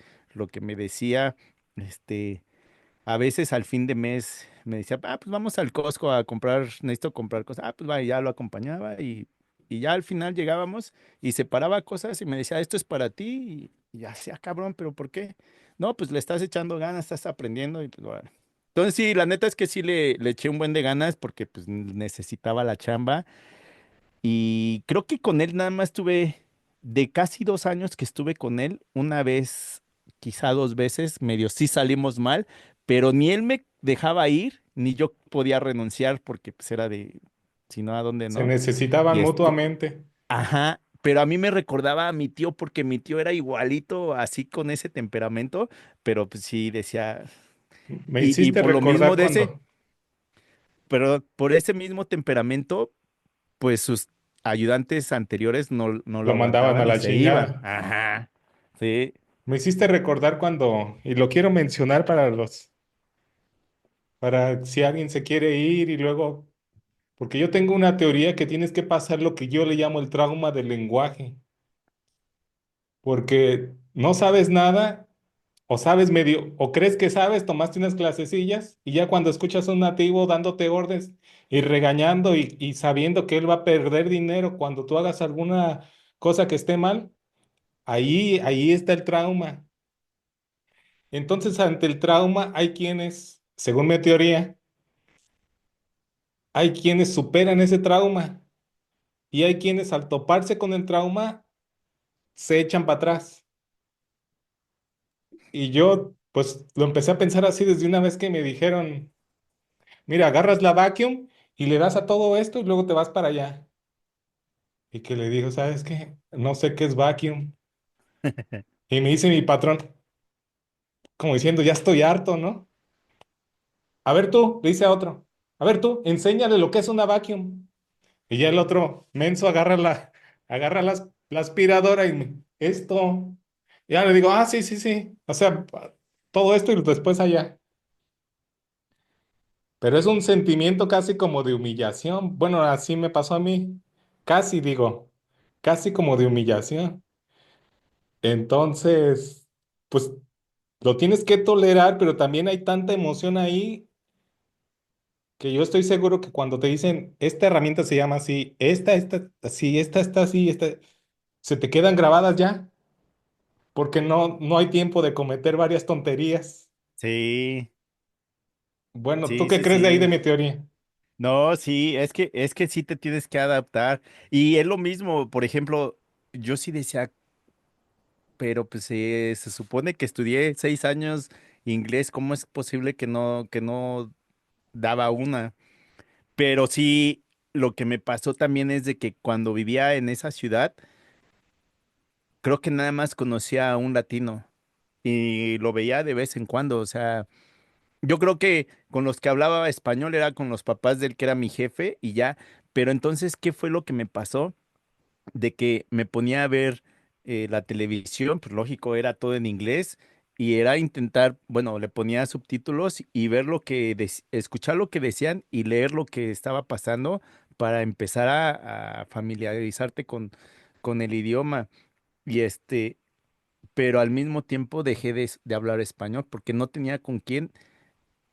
me decía. Este. A veces al fin de mes me decía, ah, pues vamos al Costco a comprar, necesito comprar cosas. Ah, pues va, y ya lo acompañaba y ya al final llegábamos y separaba cosas y me decía, esto es para ti. Y ya decía, cabrón, pero ¿por qué? No, pues le estás echando ganas, estás aprendiendo y pues bueno. Entonces sí, la neta es que sí le eché un buen de ganas porque pues necesitaba la chamba y creo que con él nada más tuve, de casi 2 años que estuve con él, una vez, quizá 2 veces, medio sí salimos mal, pero ni él me dejaba ir, ni yo podía renunciar porque pues era de, si no, ¿a dónde Se no? necesitaban Y mutuamente. ajá, pero a mí me recordaba a mi tío porque mi tío era igualito, así con ese temperamento, pero pues sí decía, Me y hiciste por lo recordar mismo de ese, cuando pero por ese mismo temperamento, pues sus ayudantes anteriores no lo lo mandaban a aguantaban y la se iban. chingada. Ajá, sí, Me hiciste recordar cuando, y lo quiero mencionar para si alguien se quiere ir y luego, porque yo tengo una teoría que tienes que pasar lo que yo le llamo el trauma del lenguaje, porque no sabes nada o sabes medio, o crees que sabes, tomaste unas clasecillas y ya cuando escuchas a un nativo dándote órdenes y regañando y sabiendo que él va a perder dinero cuando tú hagas alguna cosa que esté mal, ahí está el trauma. Entonces, ante el trauma hay quienes, según mi teoría, hay quienes superan ese trauma y hay quienes al toparse con el trauma se echan para atrás. Y yo, pues, lo empecé a pensar así desde una vez que me dijeron, mira, agarras la vacuum y le das a todo esto y luego te vas para allá. Y que le digo, ¿sabes qué? No sé qué es vacuum. Y me dice mi patrón, como diciendo, ya estoy harto, ¿no? A ver tú, le dice a otro, a ver tú, enséñale lo que es una vacuum. Y ya el otro menso agarra la aspiradora y esto. Ya le digo, ah, sí, sí, sí. O sea, todo esto y después allá. Pero es un sentimiento casi como de humillación. Bueno, así me pasó a mí. Casi digo, casi como de humillación. Entonces, pues lo tienes que tolerar, pero también hay tanta emoción ahí que yo estoy seguro que cuando te dicen, esta herramienta se llama así, esta, así, esta está así, esta, se te quedan grabadas ya, porque no hay tiempo de cometer varias tonterías. sí, Bueno, ¿tú sí, qué sí, crees de ahí de sí. mi teoría? No, sí, es que sí te tienes que adaptar. Y es lo mismo, por ejemplo, yo sí decía, pero pues se supone que estudié 6 años inglés, ¿cómo es posible que no daba una? Pero sí, lo que me pasó también es de que cuando vivía en esa ciudad, creo que nada más conocía a un latino y lo veía de vez en cuando. O sea, yo creo que con los que hablaba español era con los papás del que era mi jefe y ya. Pero entonces, ¿qué fue lo que me pasó? De que me ponía a ver la televisión, pues lógico, era todo en inglés y era intentar, bueno, le ponía subtítulos y ver escuchar lo que decían y leer lo que estaba pasando para empezar a familiarizarte con el idioma. Y pero al mismo tiempo dejé de hablar español porque no tenía con quién.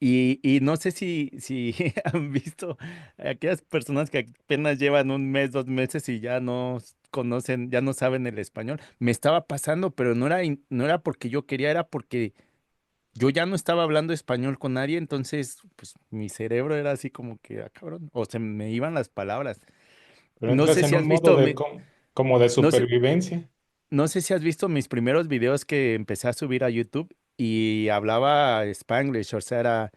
Y no sé si han visto aquellas personas que apenas llevan un mes, 2 meses y ya no conocen, ya no saben el español. Me estaba pasando, pero no era porque yo quería, era porque yo ya no estaba hablando español con nadie, entonces pues mi cerebro era así como que, cabrón, o se me iban las palabras. Pero No entras sé en si un has modo visto, de como de no sé, supervivencia. no sé si has visto mis primeros videos que empecé a subir a YouTube y hablaba Spanglish, o sea,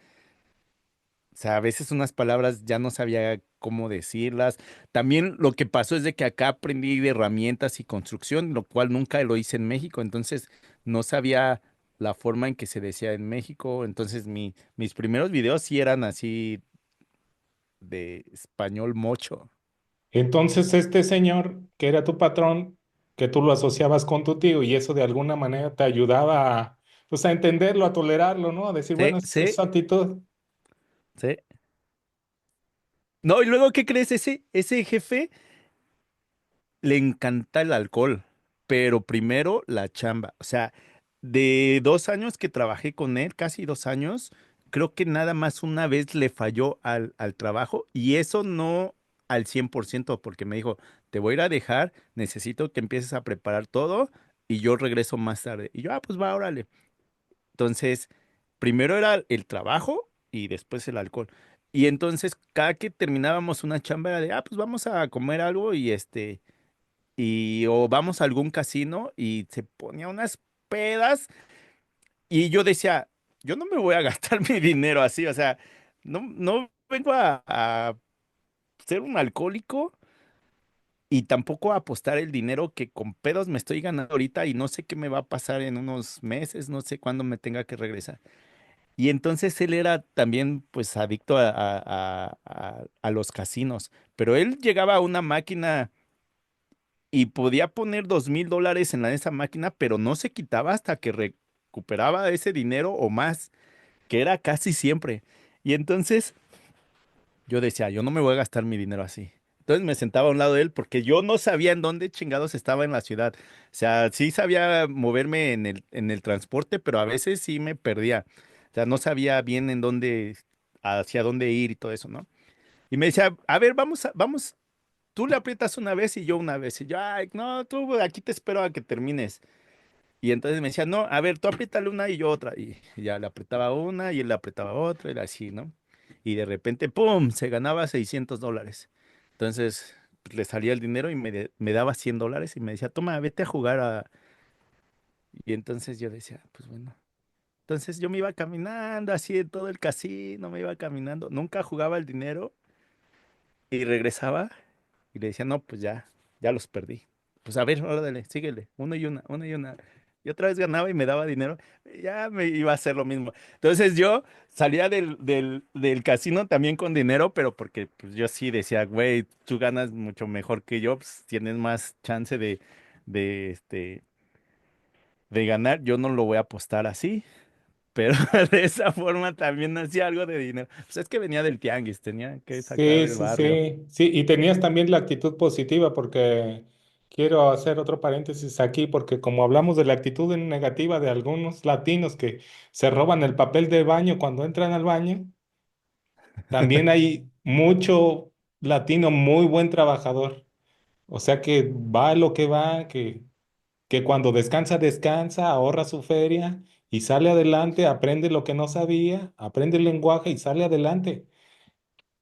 a veces unas palabras ya no sabía cómo decirlas. También lo que pasó es de que acá aprendí de herramientas y construcción, lo cual nunca lo hice en México, entonces no sabía la forma en que se decía en México. Entonces mis primeros videos sí eran así de español mocho. Entonces, este señor, que era tu patrón, que tú lo asociabas con tu tío y eso de alguna manera te ayudaba a, pues, a entenderlo, a tolerarlo, ¿no? A decir, bueno, Sí, es sí, su actitud. sí. No, y luego, ¿qué crees? Ese jefe le encanta el alcohol, pero primero la chamba. O sea, de 2 años que trabajé con él, casi 2 años, creo que nada más una vez le falló al trabajo y eso no al 100%, porque me dijo, te voy a ir a dejar, necesito que empieces a preparar todo y yo regreso más tarde. Y yo, pues va, órale. Entonces, primero era el trabajo y después el alcohol. Y entonces, cada que terminábamos una chamba era de, pues vamos a comer algo y o vamos a algún casino y se ponía unas pedas y yo decía, yo no me voy a gastar mi dinero así, o sea, no vengo a ser un alcohólico y tampoco a apostar el dinero que con pedos me estoy ganando ahorita y no sé qué me va a pasar en unos meses, no sé cuándo me tenga que regresar. Y entonces él era también pues adicto a los casinos, pero él llegaba a una máquina y podía poner $2,000 en esa máquina, pero no se quitaba hasta que recuperaba ese dinero o más, que era casi siempre. Y entonces yo decía, yo no me voy a gastar mi dinero así. Entonces me sentaba a un lado de él porque yo no sabía en dónde chingados estaba en la ciudad. O sea, sí sabía moverme en el transporte, pero a veces sí me perdía. O sea, no sabía bien en dónde, hacia dónde ir y todo eso, ¿no? Y me decía, a ver, vamos, tú le aprietas una vez y yo una vez. Y yo, ay, no, tú aquí te espero a que termines. Y entonces me decía, no, a ver, tú apriétale una y yo otra. Y ya le apretaba una y él le apretaba otra y así, ¿no? Y de repente, ¡pum!, se ganaba $600. Entonces pues, le salía el dinero y me daba $100 y me decía, toma, vete a jugar a... Y entonces yo decía, pues bueno. Entonces yo me iba caminando así en todo el casino, me iba caminando. Nunca jugaba el dinero y regresaba y le decía, no, pues ya los perdí. Pues a ver, órale, síguele, una y una. Y otra vez ganaba y me daba dinero, ya me iba a hacer lo mismo. Entonces yo salía del casino también con dinero, pero porque pues, yo sí decía, güey, tú ganas mucho mejor que yo, pues tienes más chance de, este, de ganar, yo no lo voy a apostar así. Pero de esa forma también hacía algo de dinero. Pues es que venía del tianguis, tenía que sacar Sí, el sí, barrio. sí, sí, y tenías también la actitud positiva porque quiero hacer otro paréntesis aquí porque como hablamos de la actitud negativa de algunos latinos que se roban el papel de baño cuando entran al baño, también hay mucho latino muy buen trabajador, o sea que va a lo que va, que cuando descansa, descansa, ahorra su feria y sale adelante, aprende lo que no sabía, aprende el lenguaje y sale adelante.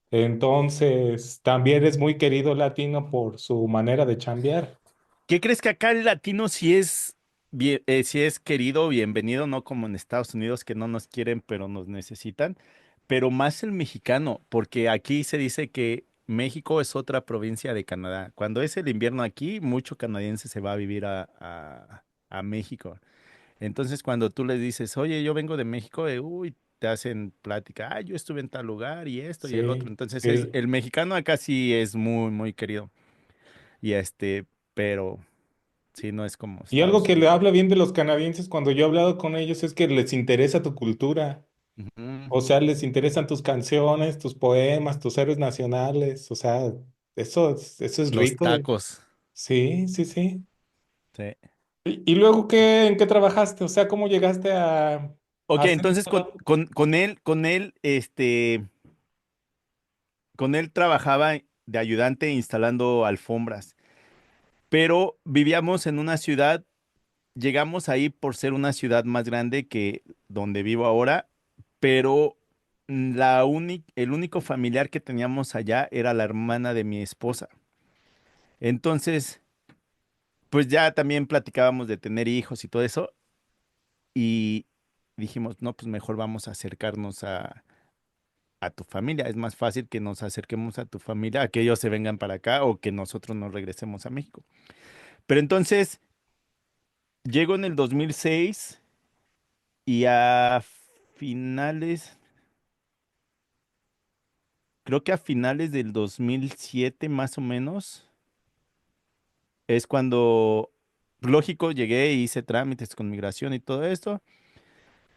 Entonces, también es muy querido latino por su manera de chambear. ¿Qué crees que acá el latino sí es querido, bienvenido, no como en Estados Unidos que no nos quieren, pero nos necesitan, pero más el mexicano, porque aquí se dice que México es otra provincia de Canadá. Cuando es el invierno aquí, mucho canadiense se va a vivir a México. Entonces, cuando tú les dices, oye, yo vengo de México, uy, te hacen plática, ah, yo estuve en tal lugar y esto y el otro. Sí, Entonces, sí. el mexicano acá sí es muy, muy querido. Y pero sí, no es como Y algo Estados que le Unidos. habla bien de los canadienses cuando yo he hablado con ellos es que les interesa tu cultura. Ujú. O sea, les interesan tus canciones, tus poemas, tus héroes nacionales. O sea, eso es Los rico de... tacos. Sí, sí, sí. Sí. Y luego qué, ¿en qué trabajaste? O sea, ¿cómo llegaste a Ok, hacer entonces esto? con él trabajaba de ayudante instalando alfombras, pero vivíamos en una ciudad, llegamos ahí por ser una ciudad más grande que donde vivo ahora, pero el único familiar que teníamos allá era la hermana de mi esposa. Entonces, pues ya también platicábamos de tener hijos y todo eso, y dijimos, no, pues mejor vamos a acercarnos a tu familia. Es más fácil que nos acerquemos a tu familia, a que ellos se vengan para acá o que nosotros nos regresemos a México. Pero entonces llego en el 2006 y a finales, creo que a finales del 2007 más o menos, es cuando, lógico, llegué e hice trámites con migración y todo esto.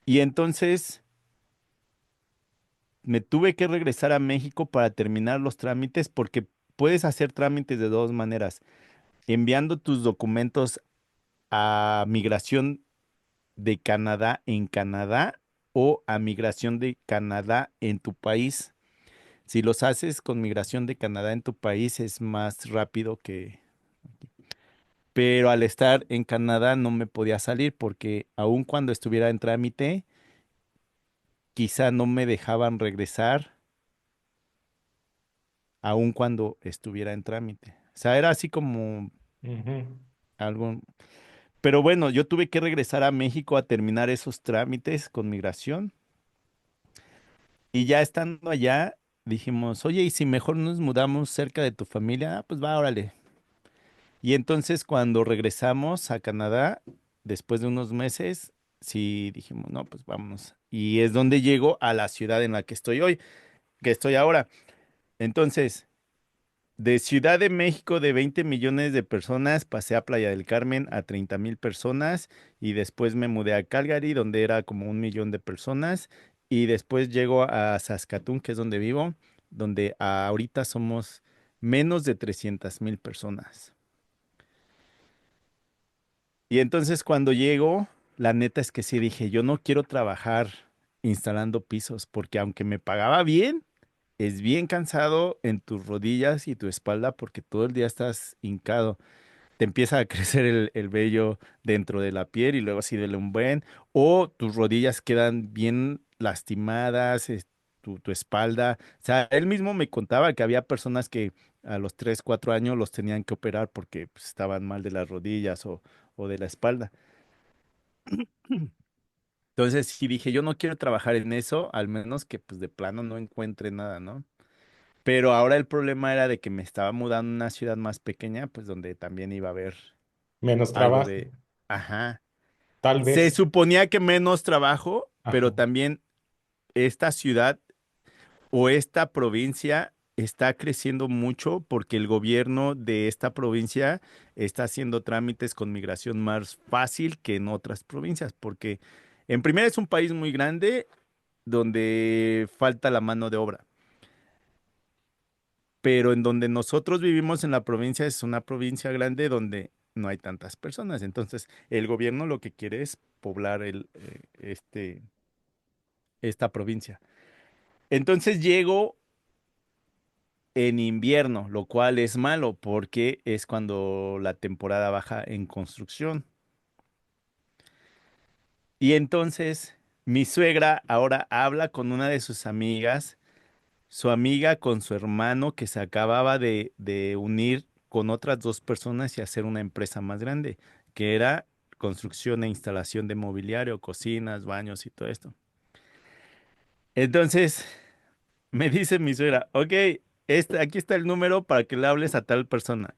Y entonces me tuve que regresar a México para terminar los trámites porque puedes hacer trámites de dos maneras, enviando tus documentos a migración de Canadá en Canadá o a migración de Canadá en tu país. Si los haces con migración de Canadá en tu país es más rápido que... Pero al estar en Canadá no me podía salir porque aun cuando estuviera en trámite, quizá no me dejaban regresar aun cuando estuviera en trámite. O sea, era así como Ujú. algo... Pero bueno, yo tuve que regresar a México a terminar esos trámites con migración. Y ya estando allá, dijimos, oye, ¿y si mejor nos mudamos cerca de tu familia? Ah, pues va, órale. Y entonces cuando regresamos a Canadá, después de unos meses, sí dijimos, no, pues vámonos. Y es donde llego a la ciudad en la que estoy hoy, que estoy ahora. Entonces, de Ciudad de México de 20 millones de personas, pasé a Playa del Carmen a 30,000 personas y después me mudé a Calgary, donde era como 1 millón de personas, y después llego a Saskatoon, que es donde vivo, donde ahorita somos menos de 300,000 personas. Y entonces cuando llego, la neta es que sí dije, yo no quiero trabajar instalando pisos, porque aunque me pagaba bien, es bien cansado en tus rodillas y tu espalda porque todo el día estás hincado. Te empieza a crecer el vello dentro de la piel y luego así duele un buen, o tus rodillas quedan bien lastimadas, tu espalda. O sea, él mismo me contaba que había personas que a los 3 4 años los tenían que operar porque pues, estaban mal de las rodillas o de la espalda. Entonces sí dije, yo no quiero trabajar en eso, al menos que pues de plano no encuentre nada, ¿no? Pero ahora el problema era de que me estaba mudando a una ciudad más pequeña, pues donde también iba a haber Menos algo trabajo, de, ajá. tal Se vez. suponía que menos trabajo, pero Ajá. también esta ciudad o esta provincia está creciendo mucho porque el gobierno de esta provincia está haciendo trámites con migración más fácil que en otras provincias, porque en primera es un país muy grande donde falta la mano de obra, pero en donde nosotros vivimos en la provincia es una provincia grande donde no hay tantas personas. Entonces, el gobierno lo que quiere es poblar esta provincia. Entonces llego en invierno, lo cual es malo porque es cuando la temporada baja en construcción. Y entonces mi suegra ahora habla con una de sus amigas, su amiga con su hermano que se acababa de unir con otras dos personas y hacer una empresa más grande, que era construcción e instalación de mobiliario, cocinas, baños y todo esto. Entonces me dice mi suegra, ok, aquí está el número para que le hables a tal persona.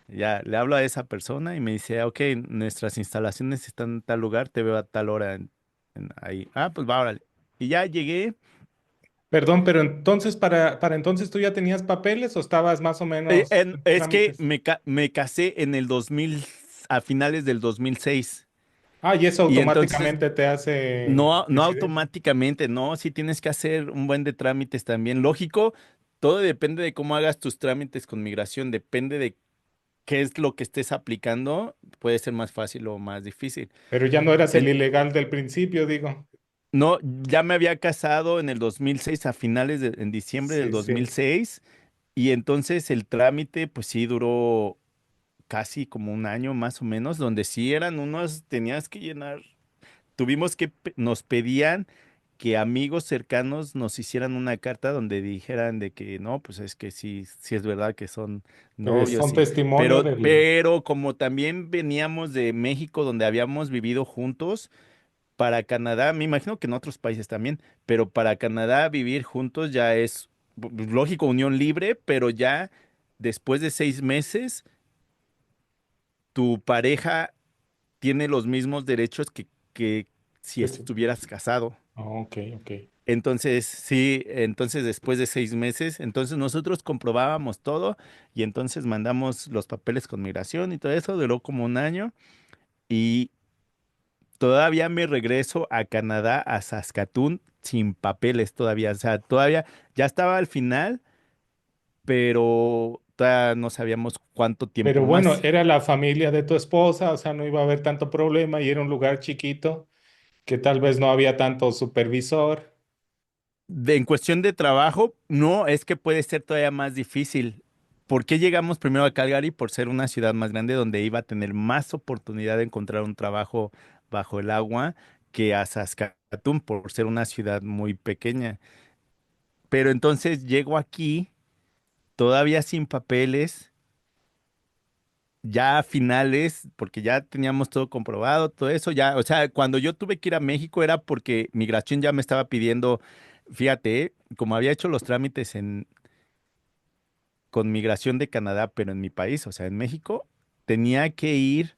Ya, le hablo a esa persona y me dice, ok, nuestras instalaciones están en tal lugar, te veo a tal hora ahí. Ah, pues va, órale. Y ya llegué. Perdón, pero entonces, para entonces tú ya tenías papeles o estabas más o menos en Es que trámites. me casé en el 2000, a finales del 2006. Ah, y eso Y entonces, automáticamente te hace no, no residente. automáticamente, no, sí tienes que hacer un buen de trámites también. Lógico, todo depende de cómo hagas tus trámites con migración, depende de qué es lo que estés aplicando, puede ser más fácil o más difícil. Pero ya no eras el En- ilegal del principio, digo. no, ya me había casado en el 2006, a finales en diciembre del Sí, sí. 2006, y entonces el trámite, pues sí duró casi como un año más o menos, donde sí eran unos, tenías que llenar, tuvimos que, nos pedían que amigos cercanos nos hicieran una carta donde dijeran de que no, pues es que sí, sí es verdad que son Que novios son y, testimonio del... pero como también veníamos de México donde habíamos vivido juntos, para Canadá, me imagino que en otros países también, pero para Canadá vivir juntos ya es lógico, unión libre, pero ya después de 6 meses, tu pareja tiene los mismos derechos que si que sí. estuvieras casado. Ah, ok, ok. Entonces, sí, entonces después de 6 meses, entonces nosotros comprobábamos todo y entonces mandamos los papeles con migración y todo eso, duró como un año y todavía me regreso a Canadá, a Saskatoon, sin papeles todavía. O sea, todavía ya estaba al final, pero todavía no sabíamos cuánto tiempo Pero bueno, más. era la familia de tu esposa, o sea, no iba a haber tanto problema y era un lugar chiquito que tal vez no había tanto supervisor. En cuestión de trabajo, no, es que puede ser todavía más difícil. ¿Por qué llegamos primero a Calgary? Por ser una ciudad más grande donde iba a tener más oportunidad de encontrar un trabajo bajo el agua que a Saskatoon por ser una ciudad muy pequeña. Pero entonces llego aquí todavía sin papeles, ya a finales, porque ya teníamos todo comprobado, todo eso ya, o sea, cuando yo tuve que ir a México era porque migración ya me estaba pidiendo fíjate, como había hecho los trámites con migración de Canadá, pero en mi país, o sea, en México, tenía que ir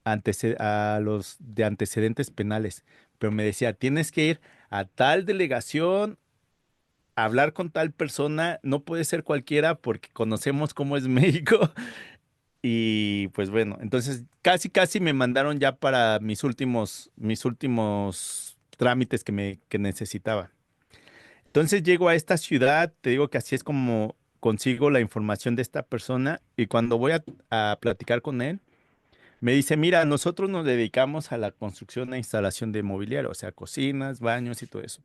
a los de antecedentes penales, pero me decía, tienes que ir a tal delegación, a hablar con tal persona, no puede ser cualquiera porque conocemos cómo es México. Y pues bueno, entonces casi casi me mandaron ya para mis últimos trámites que necesitaba. Entonces llego a esta ciudad, te digo que así es como consigo la información de esta persona y cuando voy a platicar con él, me dice, mira, nosotros nos dedicamos a la construcción e instalación de mobiliario, o sea, cocinas, baños y todo eso.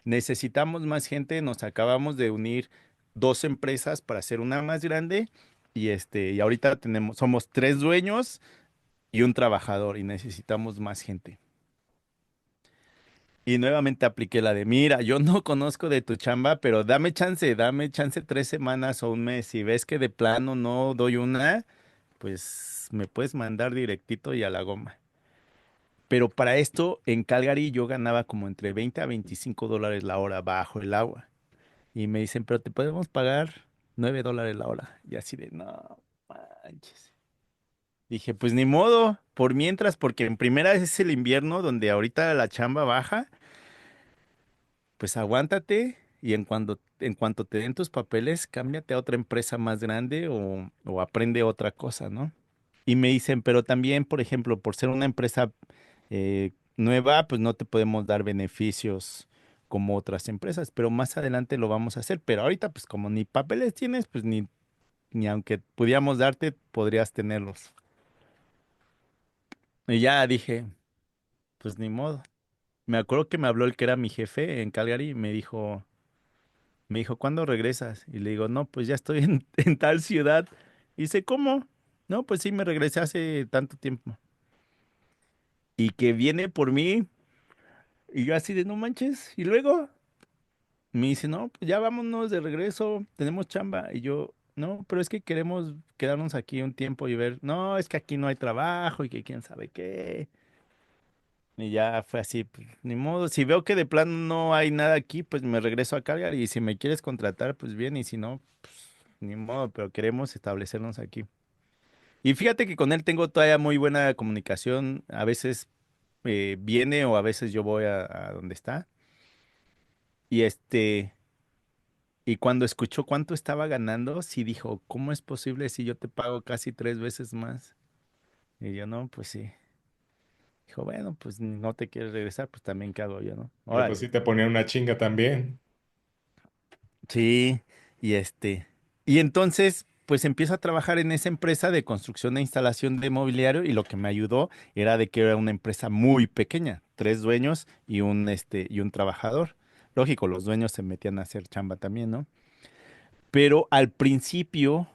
Necesitamos más gente, nos acabamos de unir dos empresas para hacer una más grande y ahorita somos tres dueños y un trabajador y necesitamos más gente. Y nuevamente apliqué la de, mira, yo no conozco de tu chamba, pero dame chance 3 semanas o un mes. Si ves que de plano no doy una, pues me puedes mandar directito y a la goma. Pero para esto, en Calgary yo ganaba como entre 20 a $25 la hora bajo el agua. Y me dicen, pero te podemos pagar $9 la hora. Y así de, no manches. Dije, pues ni modo, por mientras, porque en primera es el invierno donde ahorita la chamba baja, pues aguántate y en cuanto te den tus papeles, cámbiate a otra empresa más grande o aprende otra cosa, ¿no? Y me dicen, pero también, por ejemplo, por ser una empresa nueva, pues no te podemos dar beneficios como otras empresas, pero más adelante lo vamos a hacer. Pero ahorita, pues como ni papeles tienes, pues ni aunque pudiéramos darte, podrías tenerlos. Y ya dije, pues ni modo. Me acuerdo que me habló el que era mi jefe en Calgary y me dijo, ¿cuándo regresas? Y le digo, no, pues ya estoy en tal ciudad. Y dice, ¿cómo? No, pues sí, me regresé hace tanto tiempo. Y que viene por mí. Y yo así de no manches. Y luego me dice, no, pues ya vámonos de regreso, tenemos chamba. Y yo, no, pero es que queremos quedarnos aquí un tiempo y ver, no, es que aquí no hay trabajo y que quién sabe qué. Y ya fue así, pues, ni modo. Si veo que de plano no hay nada aquí, pues me regreso a Calgary. Y si me quieres contratar, pues bien. Y si no, pues ni modo, pero queremos establecernos aquí. Y fíjate que con él tengo todavía muy buena comunicación. A veces viene o a veces yo voy a donde está. Y y cuando escuchó cuánto estaba ganando, sí dijo, ¿cómo es posible si yo te pago casi 3 veces más? Y yo, no, pues sí. Dijo, bueno, pues no te quieres regresar, pues también qué hago yo, ¿no? Pero pues Órale. sí te ponían una chinga también. Sí, y y entonces, pues empiezo a trabajar en esa empresa de construcción e instalación de mobiliario y lo que me ayudó era de que era una empresa muy pequeña, tres dueños y un trabajador. Lógico, los dueños se metían a hacer chamba también, ¿no? Pero al principio,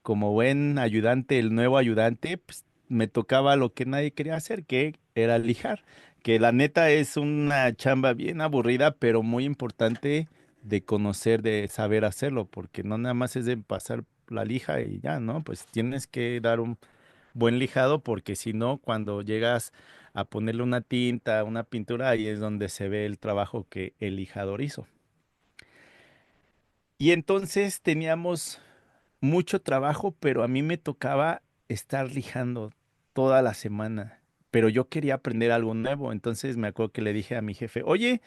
como buen ayudante, el nuevo ayudante, pues, me tocaba lo que nadie quería hacer, que era lijar. Que la neta es una chamba bien aburrida, pero muy importante de conocer, de saber hacerlo, porque no nada más es de pasar la lija y ya, ¿no? Pues tienes que dar un buen lijado, porque si no, cuando llegas a ponerle una tinta, una pintura, ahí es donde se ve el trabajo que el lijador hizo. Y entonces teníamos mucho trabajo, pero a mí me tocaba estar lijando toda la semana. Pero yo quería aprender algo nuevo, entonces me acuerdo que le dije a mi jefe, oye,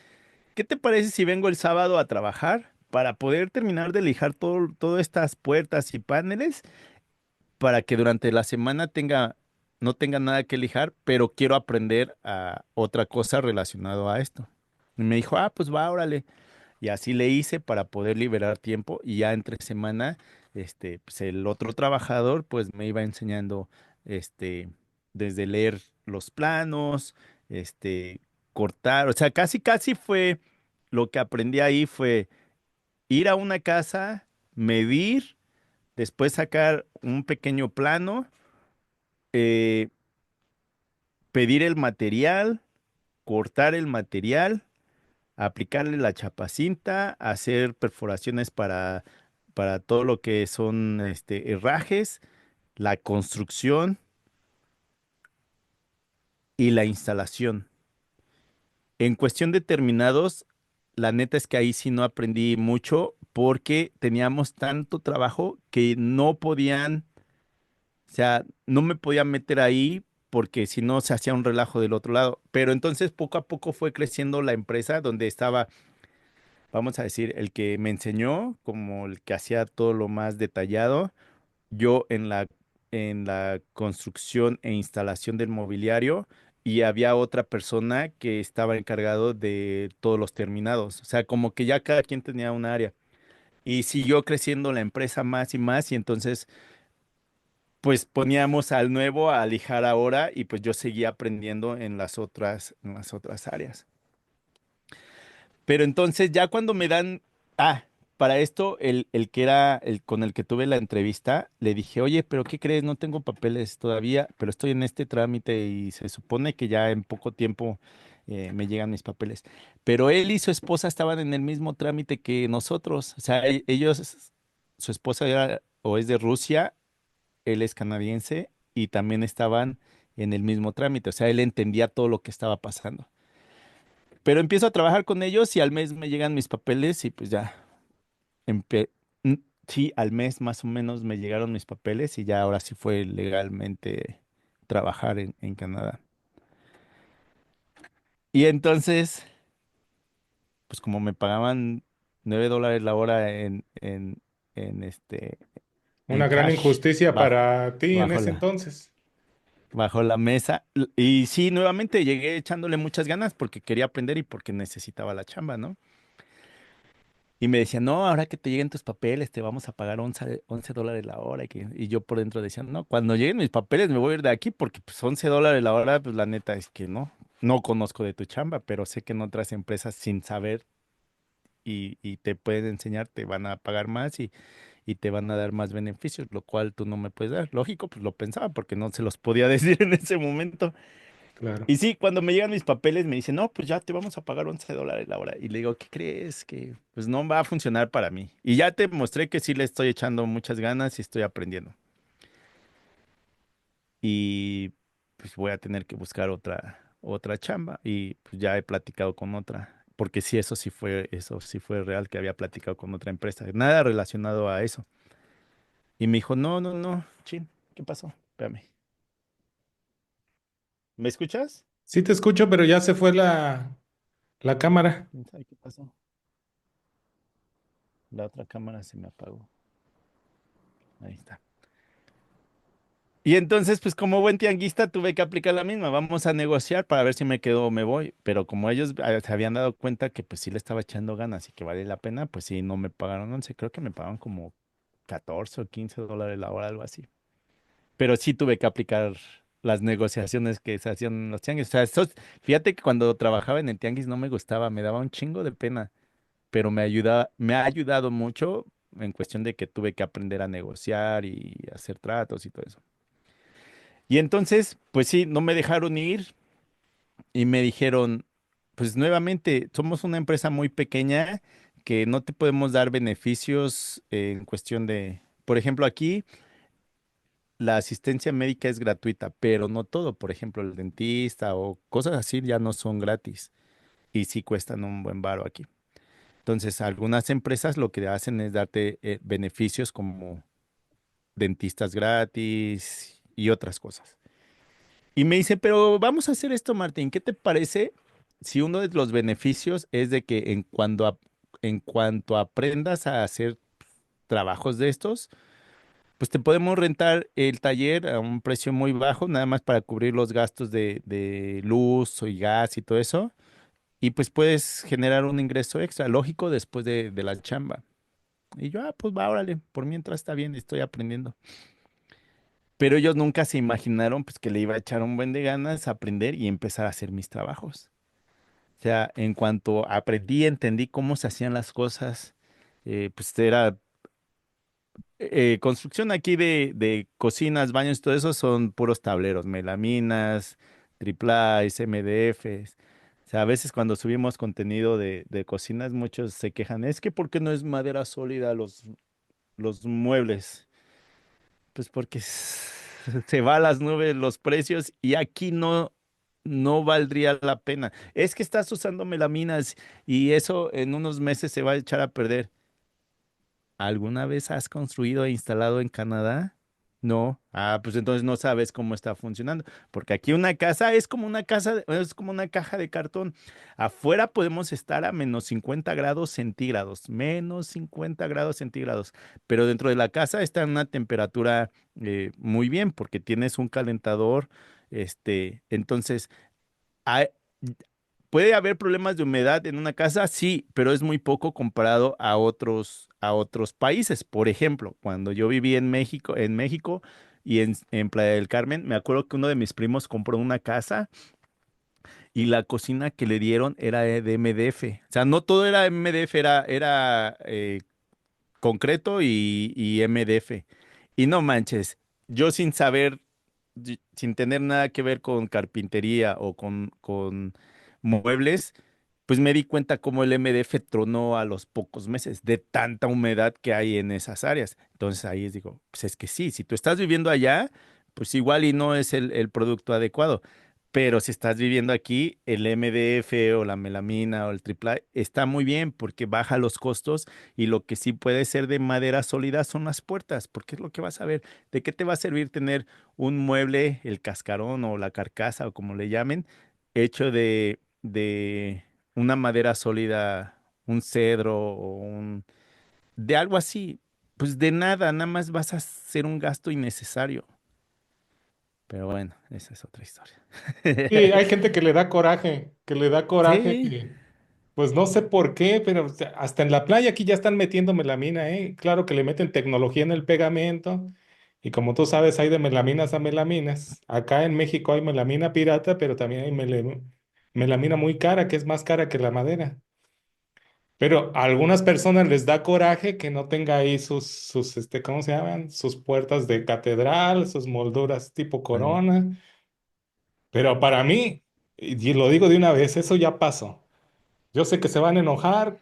¿qué te parece si vengo el sábado a trabajar para poder terminar de lijar todas estas puertas y paneles para que durante la semana no tenga nada que lijar, pero quiero aprender a otra cosa relacionado a esto? Y me dijo, pues va, órale. Y así le hice para poder liberar tiempo y ya entre semana, pues el otro trabajador pues me iba enseñando, este, desde leer los planos, cortar, o sea, casi casi fue, lo que aprendí ahí fue ir a una casa, medir, después sacar un pequeño plano, eh, pedir el material, cortar el material, aplicarle la chapacinta, hacer perforaciones para todo lo que son herrajes, la construcción y la instalación. En cuestión de terminados, la neta es que ahí sí no aprendí mucho porque teníamos tanto trabajo que no podían, o sea, no me podía meter ahí porque si no se hacía un relajo del otro lado. Pero entonces poco a poco fue creciendo la empresa donde estaba, vamos a decir, el que me enseñó, como el que hacía todo lo más detallado, yo en la construcción e instalación del mobiliario y había otra persona que estaba encargado de todos los terminados. O sea, como que ya cada quien tenía un área. Y siguió creciendo la empresa más y más y entonces pues poníamos al nuevo a lijar ahora y pues yo seguía aprendiendo en las otras áreas. Pero entonces ya cuando me dan, para esto el que era el con el que tuve la entrevista, le dije, oye, pero ¿qué crees? No tengo papeles todavía, pero estoy en este trámite y se supone que ya en poco tiempo me llegan mis papeles. Pero él y su esposa estaban en el mismo trámite que nosotros. O sea, ellos, su esposa era o es de Rusia, él es canadiense y también estaban en el mismo trámite. O sea, él entendía todo lo que estaba pasando. Pero empiezo a trabajar con ellos y al mes me llegan mis papeles y pues ya, empe- mm, sí, al mes más o menos me llegaron mis papeles y ya ahora sí fue legalmente trabajar en Canadá. Y entonces, pues como me pagaban $9 la hora en Una gran cash injusticia bajo, para ti en bajo ese la, entonces. bajo la mesa. Y sí, nuevamente llegué echándole muchas ganas porque quería aprender y porque necesitaba la chamba, ¿no? Y me decían, no, ahora que te lleguen tus papeles, te vamos a pagar $11 la hora. Y yo por dentro decía, no, cuando lleguen mis papeles me voy a ir de aquí porque pues $11 la hora, pues la neta es que no conozco de tu chamba, pero sé que en otras empresas sin saber y te pueden enseñar, te van a pagar más y te van a dar más beneficios, lo cual tú no me puedes dar. Lógico, pues lo pensaba porque no se los podía decir en ese momento. Claro. Y sí, cuando me llegan mis papeles me dicen, no, pues ya te vamos a pagar $11 la hora. Y le digo, ¿qué crees? Que pues no va a funcionar para mí. Y ya te mostré que sí le estoy echando muchas ganas y estoy aprendiendo. Y pues voy a tener que buscar otra chamba. Y pues ya he platicado con otra. Porque sí, eso sí fue real que había platicado con otra empresa. Nada relacionado a eso. Y me dijo, no, no, no, chin, ¿qué pasó? Espérame. ¿Me escuchas? Sí te escucho, pero ya se fue la cámara. ¿Quién sabe qué pasó? La otra cámara se me apagó. Ahí está. Y entonces, pues como buen tianguista, tuve que aplicar la misma. Vamos a negociar para ver si me quedo o me voy. Pero como ellos se habían dado cuenta que pues sí le estaba echando ganas y que vale la pena, pues sí, no me pagaron 11. Creo que me pagaban como 14 o $15 la hora, algo así. Pero sí tuve que aplicar las negociaciones que se hacían en los tianguis. O sea, fíjate que cuando trabajaba en el tianguis no me gustaba, me daba un chingo de pena. Pero me ha ayudado mucho en cuestión de que tuve que aprender a negociar y hacer tratos y todo eso. Y entonces, pues sí, no me dejaron ir y me dijeron, pues nuevamente, somos una empresa muy pequeña que no te podemos dar beneficios en cuestión de, por ejemplo, aquí la asistencia médica es gratuita, pero no todo, por ejemplo, el dentista o cosas así ya no son gratis y sí cuestan un buen varo aquí. Entonces, algunas empresas lo que hacen es darte beneficios como dentistas gratis y otras cosas. Y me dice, pero vamos a hacer esto, Martín. ¿Qué te parece si uno de los beneficios es de que en cuanto aprendas a hacer trabajos de estos, pues te podemos rentar el taller a un precio muy bajo, nada más para cubrir los gastos de luz y gas y todo eso? Y pues puedes generar un ingreso extra, lógico, después de la chamba. Y yo, pues va, órale, por mientras está bien, estoy aprendiendo. Pero ellos nunca se imaginaron pues que le iba a echar un buen de ganas a aprender y empezar a hacer mis trabajos. O sea, en cuanto aprendí, entendí cómo se hacían las cosas, pues era construcción aquí de cocinas, baños, todo eso son puros tableros, melaminas, triplás, MDFs. O sea, a veces cuando subimos contenido de cocinas, muchos se quejan, es que ¿por qué no es madera sólida los muebles? Pues porque se va a las nubes los precios y aquí no. no valdría la pena. Es que estás usando melaminas y eso en unos meses se va a echar a perder. ¿Alguna vez has construido e instalado en Canadá? No. Ah, pues entonces no sabes cómo está funcionando. Porque aquí una casa es como una casa, es como una caja de cartón. Afuera podemos estar a -50 grados centígrados, -50 grados centígrados. Pero dentro de la casa está en una temperatura muy bien, porque tienes un calentador. Entonces, hay- ¿puede haber problemas de humedad en una casa? Sí, pero es muy poco comparado a otros países. Por ejemplo, cuando yo viví en México y en Playa del Carmen, me acuerdo que uno de mis primos compró una casa y la cocina que le dieron era de MDF. O sea, no todo era MDF, era concreto y MDF. Y no manches, yo sin saber, sin tener nada que ver con carpintería o con muebles, pues me di cuenta cómo el MDF tronó a los pocos meses de tanta humedad que hay en esas áreas. Entonces ahí digo, pues es que sí, si tú estás viviendo allá, pues igual y no es el producto adecuado. Pero si estás viviendo aquí, el MDF o la melamina o el triple está muy bien porque baja los costos y lo que sí puede ser de madera sólida son las puertas, porque es lo que vas a ver. ¿De qué te va a servir tener un mueble, el cascarón o la carcasa o como le llamen, hecho de una madera sólida, un cedro de algo así? Pues de nada, nada más vas a hacer un gasto innecesario. Pero bueno, esa es otra historia. Sí, hay gente que le da coraje, Sí, que, pues no sé por qué, pero o sea, hasta en la playa aquí ya están metiendo melamina, ¿eh? Claro que le meten tecnología en el pegamento y como tú sabes hay de melaminas a melaminas. Acá en México hay melamina pirata, pero también hay melamina muy cara, que es más cara que la madera. Pero a algunas personas les da coraje que no tenga ahí ¿cómo se llaman? Sus puertas de catedral, sus molduras tipo ándale. corona. Pero para mí, y lo digo de una vez, eso ya pasó. Yo sé que se van a enojar,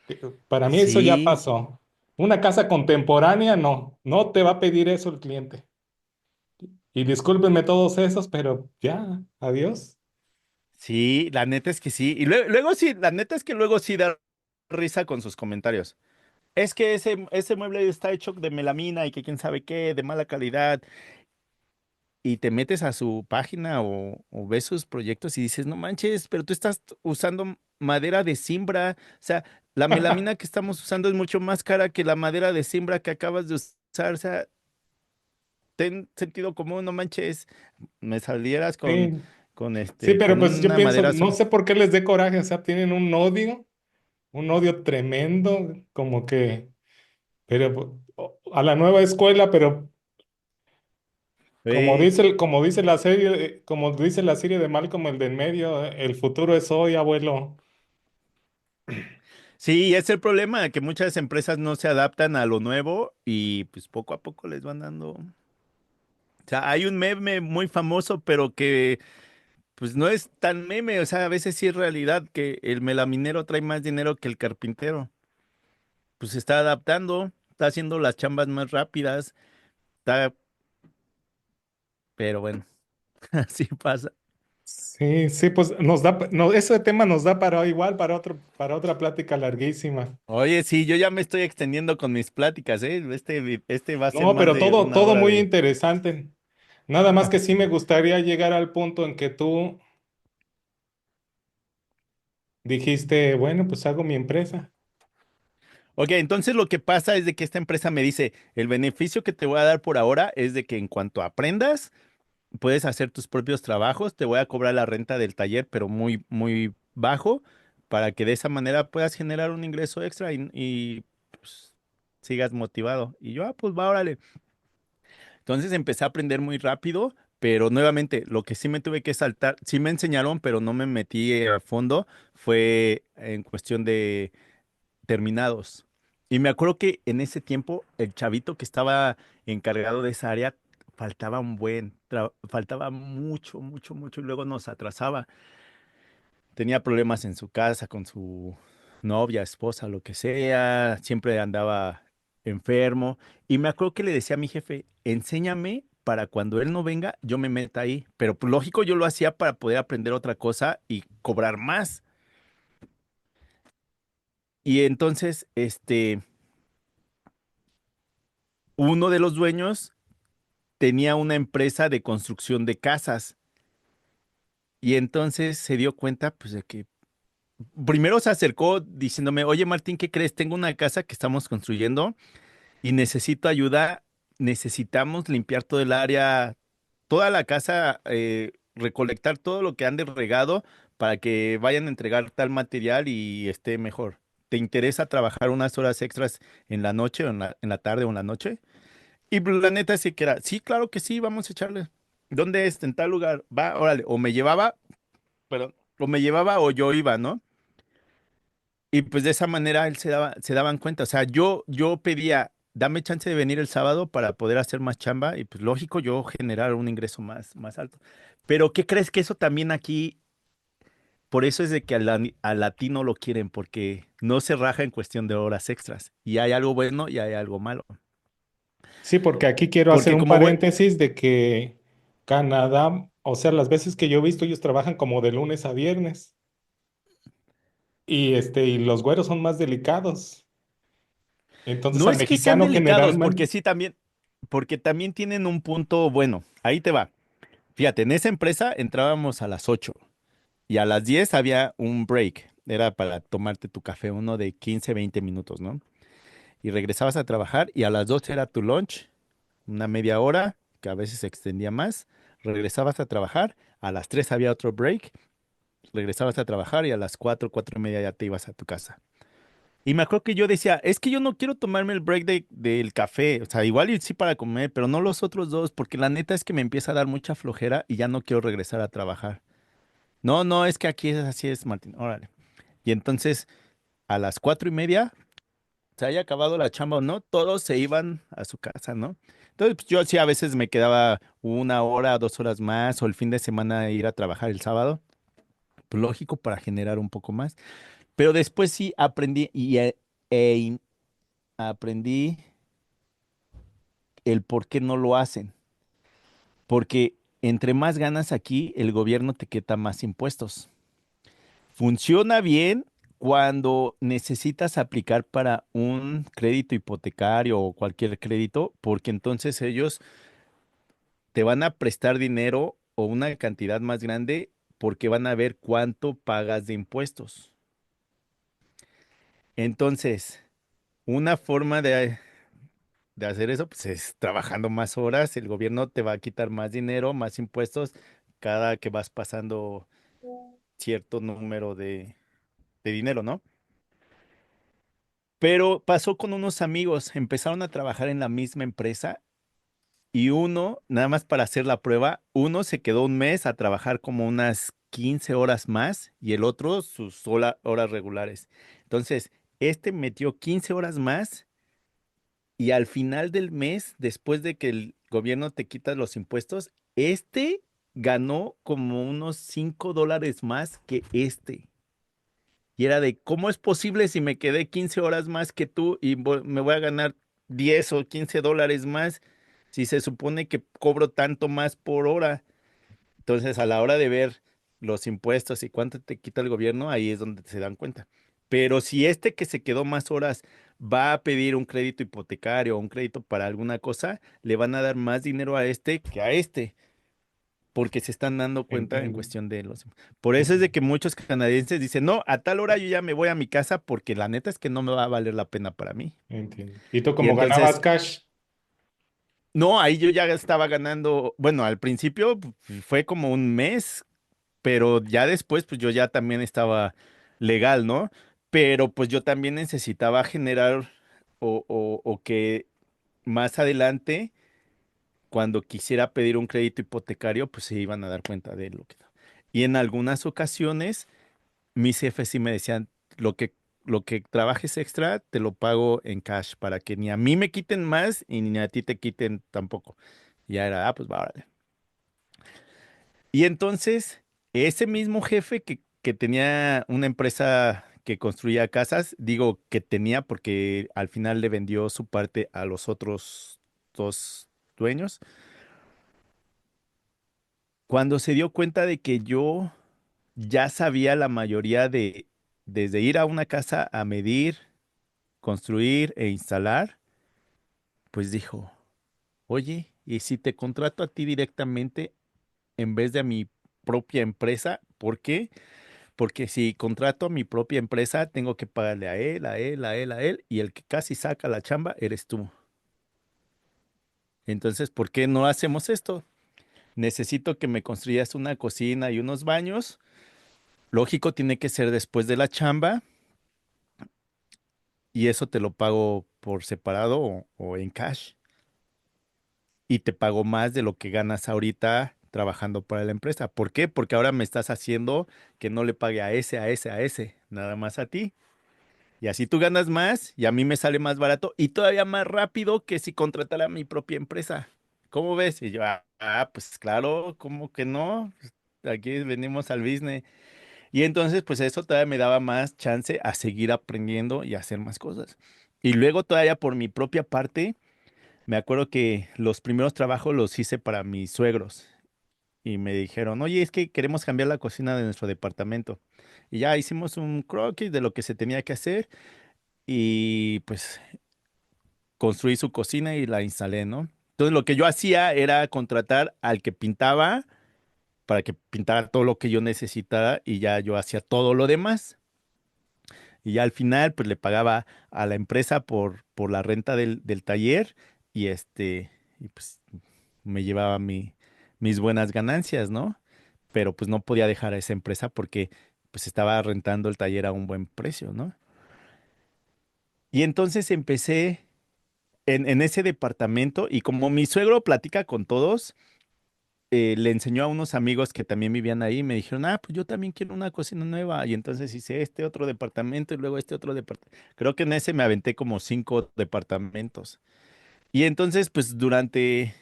para mí eso ya Sí, pasó. Una casa contemporánea, no, no te va a pedir eso el cliente. Y discúlpenme todos esos, pero ya, adiós. sí, la neta es que sí. Y luego, sí, la neta es que luego sí da risa con sus comentarios. Es que ese mueble está hecho de melamina y que quién sabe qué, de mala calidad. Y te metes a su página o ves sus proyectos y dices, no manches, pero tú estás usando madera de cimbra. O sea, la melamina que estamos usando es mucho más cara que la madera de cimbra que acabas de usar. O sea, ten sentido común, no manches. Me salieras Sí, sí, pero con pues yo una pienso, madera no azul. sé por qué les dé coraje, o sea, tienen un odio tremendo, como que, pero a la nueva escuela, pero Sí, como dice la serie, como dice la serie de Malcolm, el de en medio, el futuro es hoy, abuelo. sí, es el problema, que muchas empresas no se adaptan a lo nuevo y pues poco a poco les van dando. O sea, hay un meme muy famoso, pero que pues no es tan meme, o sea, a veces sí es realidad que el melaminero trae más dinero que el carpintero. Pues se está adaptando, está haciendo las chambas más rápidas, está, pero bueno, así pasa. Sí, sí, pues nos da, no, ese tema nos da para igual, para otra plática larguísima. Oye, sí, yo ya me estoy extendiendo con mis pláticas, ¿eh? Este va a ser No, más pero de una todo hora muy de... interesante. Nada más que sí me gustaría llegar al punto en que tú dijiste, bueno, pues hago mi empresa. Ok, entonces lo que pasa es de que esta empresa me dice, el beneficio que te voy a dar por ahora es de que en cuanto aprendas, puedes hacer tus propios trabajos, te voy a cobrar la renta del taller, pero muy, muy bajo, para que de esa manera puedas generar un ingreso extra pues, sigas motivado. Y yo, pues va, órale. Entonces empecé a aprender muy rápido, pero nuevamente, lo que sí me tuve que saltar, sí me enseñaron, pero no me metí a fondo, fue en cuestión de terminados. Y me acuerdo que en ese tiempo el chavito que estaba encargado de esa área faltaba faltaba mucho, mucho, mucho y luego nos atrasaba. Tenía problemas en su casa con su novia, esposa, lo que sea, siempre andaba enfermo. Y me acuerdo que le decía a mi jefe, enséñame, para cuando él no venga, yo me meta ahí. Pero pues, lógico, yo lo hacía para poder aprender otra cosa y cobrar más. Y entonces, uno de los dueños tenía una empresa de construcción de casas y entonces se dio cuenta, pues, de que primero se acercó diciéndome, oye Martín, ¿qué crees? Tengo una casa que estamos construyendo y necesito ayuda. Necesitamos limpiar todo el área, toda la casa, recolectar todo lo que ande regado para que vayan a entregar tal material y esté mejor. ¿Te interesa trabajar unas horas extras en la noche o en la tarde o en la noche? Y pues, la neta sí que era, sí, claro que sí, vamos a echarle. ¿Dónde es? En tal lugar. Va, órale. O me llevaba, perdón, o me llevaba o yo iba, ¿no? Y pues de esa manera él se daban cuenta. O sea, yo pedía, dame chance de venir el sábado para poder hacer más chamba y pues lógico, yo generar un ingreso más alto. Pero ¿qué crees que eso también aquí, por eso es de que al latino lo quieren, porque no se raja en cuestión de horas extras. Y hay algo bueno y hay algo malo. Sí, porque aquí quiero hacer Porque un como buen, paréntesis de que Canadá, o sea, las veces que yo he visto, ellos trabajan como de lunes a viernes y los güeros son más delicados. Entonces no al es que sean mexicano delicados, porque generalmente, sí también, porque también tienen un punto bueno. Ahí te va. Fíjate, en esa empresa entrábamos a las 8 y a las 10 había un break. Era para tomarte tu café, uno de 15 20 minutos, ¿no? Y regresabas a trabajar y a las 12 era tu lunch, una media hora, que a veces se extendía más. Regresabas a trabajar, a las 3 había otro break, regresabas a trabajar y a las 4 4 y media ya te ibas a tu casa. Y me acuerdo que yo decía, es que yo no quiero tomarme el break del café, o sea, igual y sí para comer, pero no los otros dos, porque la neta es que me empieza a dar mucha flojera y ya no quiero regresar a trabajar. No, no, es que aquí es así es, Martín, órale. Y entonces, a las 4 y media, se haya acabado la chamba o no, todos se iban a su casa, ¿no? Entonces, pues, yo sí a veces me quedaba una hora, 2 horas más, o el fin de semana ir a trabajar el sábado, pues lógico, para generar un poco más. Pero después sí aprendí e aprendí el por qué no lo hacen. Porque entre más ganas aquí, el gobierno te quita más impuestos. Funciona bien cuando necesitas aplicar para un crédito hipotecario o cualquier crédito, porque entonces ellos te van a prestar dinero o una cantidad más grande porque van a ver cuánto pagas de impuestos. Entonces, una forma de hacer eso, pues es trabajando más horas, el gobierno te va a quitar más dinero, más impuestos cada que vas pasando cierto número de dinero, ¿no? Pero pasó con unos amigos, empezaron a trabajar en la misma empresa y uno, nada más para hacer la prueba, uno se quedó un mes a trabajar como unas 15 horas más y el otro sus horas regulares. Entonces, este metió 15 horas más y al final del mes, después de que el gobierno te quita los impuestos, este ganó como unos $5 más que este. Y era de, ¿cómo es posible si me quedé 15 horas más que tú y me voy a ganar 10 o $15 más si se supone que cobro tanto más por hora? Entonces, a la hora de ver los impuestos y cuánto te quita el gobierno, ahí es donde se dan cuenta. Pero si este que se quedó más horas va a pedir un crédito hipotecario o un crédito para alguna cosa, le van a dar más dinero a este que a este, porque se están dando cuenta en entiendo, cuestión de los... Por eso es entiendo, de que muchos canadienses dicen, no, a tal hora yo ya me voy a mi casa porque la neta es que no me va a valer la pena para mí. entiendo. ¿Y tú Y cómo ganabas entonces, cash? no, ahí yo ya estaba ganando, bueno, al principio fue como un mes, pero ya después pues yo ya también estaba legal, ¿no? Pero pues yo también necesitaba generar o que más adelante, cuando quisiera pedir un crédito hipotecario, pues se iban a dar cuenta de lo que... Y en algunas ocasiones mis jefes sí me decían, lo que, lo que trabajes extra, te lo pago en cash para que ni a mí me quiten más y ni a ti te quiten tampoco. Y ya era, pues va, órale. Y entonces, ese mismo jefe que tenía una empresa que construía casas, digo que tenía porque al final le vendió su parte a los otros dos dueños, Cuando se dio cuenta de que yo ya sabía la mayoría desde ir a una casa a medir, construir e instalar, pues dijo, oye, ¿y si te contrato a ti directamente en vez de a mi propia empresa? ¿Por qué? Porque si contrato a mi propia empresa, tengo que pagarle a él, a él, a él, a él, y el que casi saca la chamba eres tú. Entonces, ¿por qué no hacemos esto? Necesito que me construyas una cocina y unos baños. Lógico, tiene que ser después de la chamba y eso te lo pago por separado o en cash. Y te pago más de lo que ganas ahorita trabajando para la empresa. ¿Por qué? Porque ahora me estás haciendo que no le pague a ese, a ese, a ese, nada más a ti. Y así tú ganas más y a mí me sale más barato y todavía más rápido que si contratara mi propia empresa. ¿Cómo ves? Y yo, pues claro, ¿cómo que no? Aquí venimos al business. Y entonces, pues eso todavía me daba más chance a seguir aprendiendo y a hacer más cosas. Y luego todavía por mi propia parte, me acuerdo que los primeros trabajos los hice para mis suegros y me dijeron, oye, es que queremos cambiar la cocina de nuestro departamento. Y ya hicimos un croquis de lo que se tenía que hacer y pues construí su cocina y la instalé, ¿no? Entonces lo que yo hacía era contratar al que pintaba para que pintara todo lo que yo necesitara y ya yo hacía todo lo demás. Y ya al final, pues le pagaba a la empresa por la renta del taller y y pues me llevaba mis buenas ganancias, ¿no? Pero pues no podía dejar a esa empresa porque pues estaba rentando el taller a un buen precio, ¿no? Y entonces empecé en ese departamento y como mi suegro platica con todos, le enseñó a unos amigos que también vivían ahí y me dijeron, pues yo también quiero una cocina nueva. Y entonces hice este otro departamento y luego este otro departamento. Creo que en ese me aventé como 5 departamentos. Y entonces, pues durante,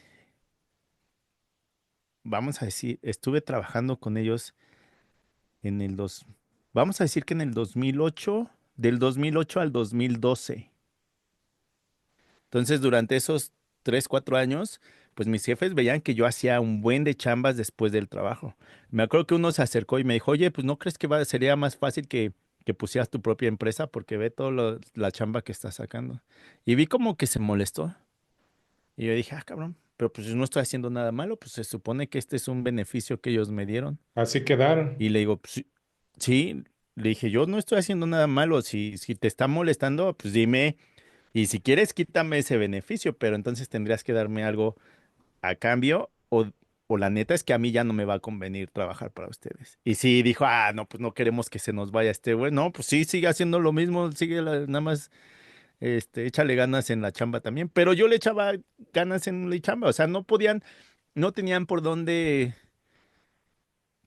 vamos a decir, estuve trabajando con ellos en vamos a decir que en el 2008, del 2008 al 2012. Entonces, durante esos 3, 4 años, pues mis jefes veían que yo hacía un buen de chambas después del trabajo. Me acuerdo que uno se acercó y me dijo, oye, pues ¿no crees que sería más fácil que pusieras tu propia empresa porque ve toda la chamba que estás sacando? Y vi como que se molestó. Y yo dije, cabrón, pero pues yo no estoy haciendo nada malo, pues se supone que este es un beneficio que ellos me dieron. Así quedaron. Y le digo, pues sí, sí", le dije, yo no estoy haciendo nada malo, si te está molestando, pues dime. Y si quieres, quítame ese beneficio, pero entonces tendrías que darme algo a cambio o la neta es que a mí ya no me va a convenir trabajar para ustedes. Y sí, dijo, no, pues no queremos que se nos vaya este güey. No, pues sí, sigue haciendo lo mismo, sigue nada más, échale ganas en la chamba también. Pero yo le echaba ganas en la chamba, o sea, no tenían por dónde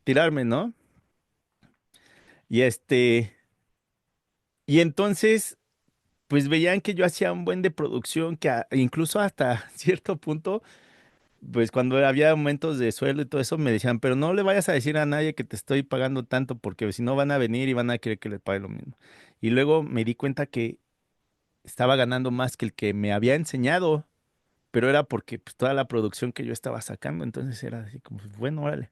tirarme, ¿no? Y y entonces, pues veían que yo hacía un buen de producción, que incluso hasta cierto punto pues cuando había aumentos de sueldo y todo eso, me decían, pero no le vayas a decir a nadie que te estoy pagando tanto, porque si no van a venir y van a querer que les pague lo mismo. Y luego me di cuenta que estaba ganando más que el que me había enseñado, pero era porque pues, toda la producción que yo estaba sacando, entonces era así como, bueno, órale.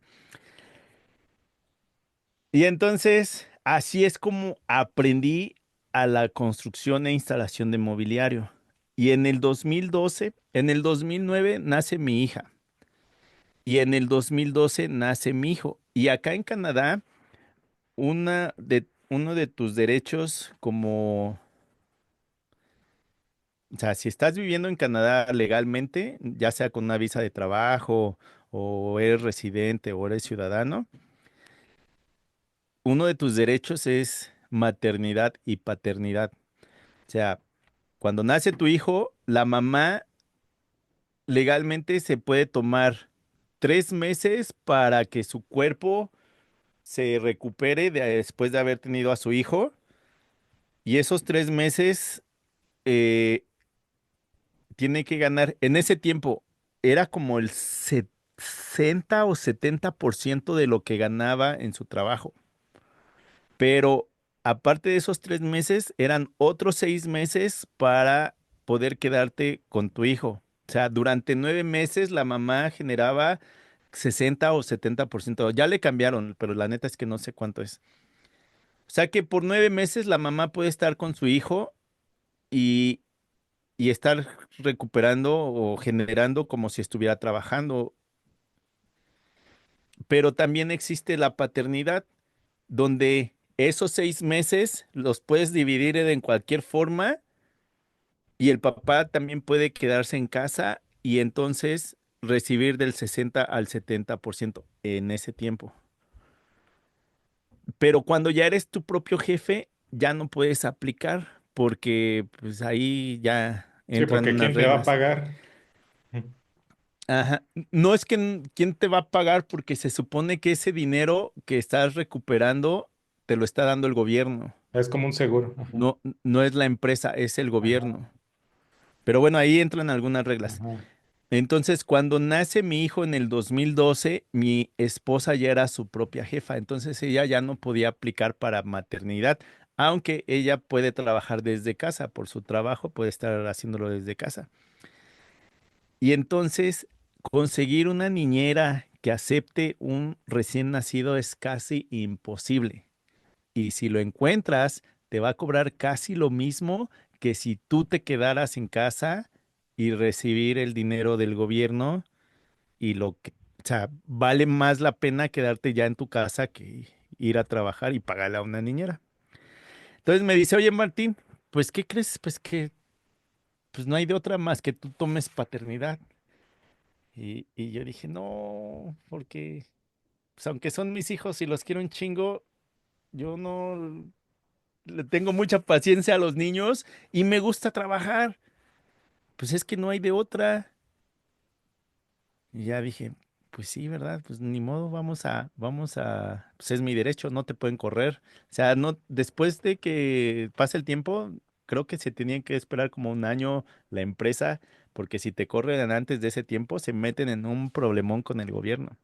Y entonces, así es como aprendí a la construcción e instalación de mobiliario. Y en el 2012, en el 2009 nace mi hija. Y en el 2012 nace mi hijo. Y acá en Canadá, uno de tus derechos como, o sea, si estás viviendo en Canadá legalmente, ya sea con una visa de trabajo o eres residente o eres ciudadano, uno de tus derechos es maternidad y paternidad. O sea, cuando nace tu hijo, la mamá legalmente se puede tomar 3 meses para que su cuerpo se recupere después de haber tenido a su hijo y esos 3 meses eh, tiene que ganar, en ese tiempo era como el 60 o 70% de lo que ganaba en su trabajo, pero aparte de esos 3 meses eran otros 6 meses para poder quedarte con tu hijo. O sea, durante 9 meses la mamá generaba 60 o 70%. Ya le cambiaron, pero la neta es que no sé cuánto es. O sea que por 9 meses la mamá puede estar con su hijo y, y estar recuperando o generando como si estuviera trabajando. Pero también existe la paternidad, donde esos 6 meses los puedes dividir en cualquier forma y el papá también puede quedarse en casa y entonces recibir del 60 al 70% en ese tiempo. Pero cuando ya eres tu propio jefe, ya no puedes aplicar porque pues ahí ya Sí, entran porque unas ¿quién te va a reglas. pagar? Ajá. No es que quién te va a pagar porque se supone que ese dinero que estás recuperando te lo está dando el gobierno. Es como un seguro. Ajá. No, no es la empresa, es el Ajá. gobierno. Pero bueno, ahí entran algunas reglas. Ajá. Entonces, cuando nace mi hijo en el 2012, mi esposa ya era su propia jefa, entonces ella ya no podía aplicar para maternidad, aunque ella puede trabajar desde casa, por su trabajo puede estar haciéndolo desde casa. Y entonces, conseguir una niñera que acepte un recién nacido es casi imposible. Y si lo encuentras, te va a cobrar casi lo mismo que si tú te quedaras en casa y recibir el dinero del gobierno y o sea, vale más la pena quedarte ya en tu casa que ir a trabajar y pagarle a una niñera. Entonces me dice, oye Martín, pues ¿qué crees? Pues que pues no hay de otra más que tú tomes paternidad. Y yo dije, no, porque pues, aunque son mis hijos y los quiero un chingo, yo no le tengo mucha paciencia a los niños y me gusta trabajar. Pues es que no hay de otra. Y ya dije, pues sí, ¿verdad? Pues ni modo, pues es mi derecho, no te pueden correr. O sea, no, después de que pase el tiempo, creo que se tenían que esperar como un año la empresa, porque si te corren antes de ese tiempo, se meten en un problemón con el gobierno.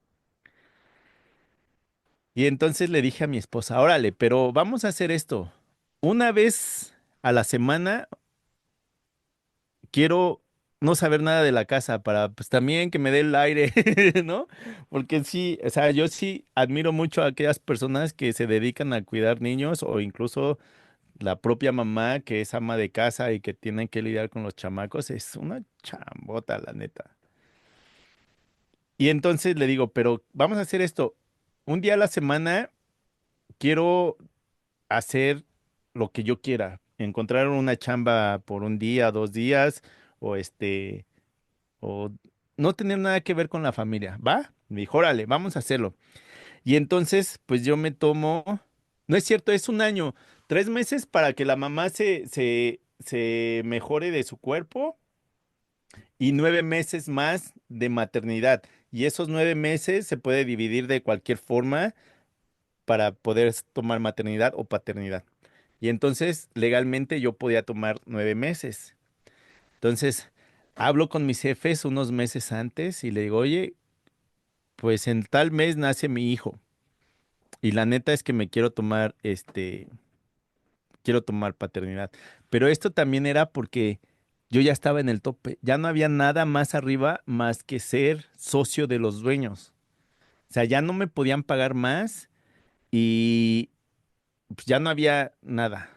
Y entonces le dije a mi esposa, órale, pero vamos a hacer esto. Una vez a la semana quiero no saber nada de la casa para pues también que me dé el aire, ¿no? Porque sí, o sea, yo sí admiro mucho a aquellas personas que se dedican a cuidar niños o incluso la propia mamá que es ama de casa y que tienen que lidiar con los chamacos, es una chambota, la neta. Y entonces le digo, pero vamos a hacer esto. Un día a la semana quiero hacer lo que yo quiera, encontrar una chamba por un día, 2 días, o o no tener nada que ver con la familia, ¿va? Me dijo, órale, vamos a hacerlo. Y entonces, pues yo me tomo, no es cierto, es un año, 3 meses para que la mamá se mejore de su cuerpo y 9 meses más de maternidad. Y esos 9 meses se puede dividir de cualquier forma para poder tomar maternidad o paternidad. Y entonces, legalmente yo podía tomar 9 meses. Entonces, hablo con mis jefes unos meses antes y le digo, oye, pues en tal mes nace mi hijo. Y la neta es que me quiero tomar, quiero tomar paternidad. Pero esto también era porque yo ya estaba en el tope. Ya no había nada más arriba más que ser socio de los dueños. O sea, ya no me podían pagar más y pues, ya no había nada.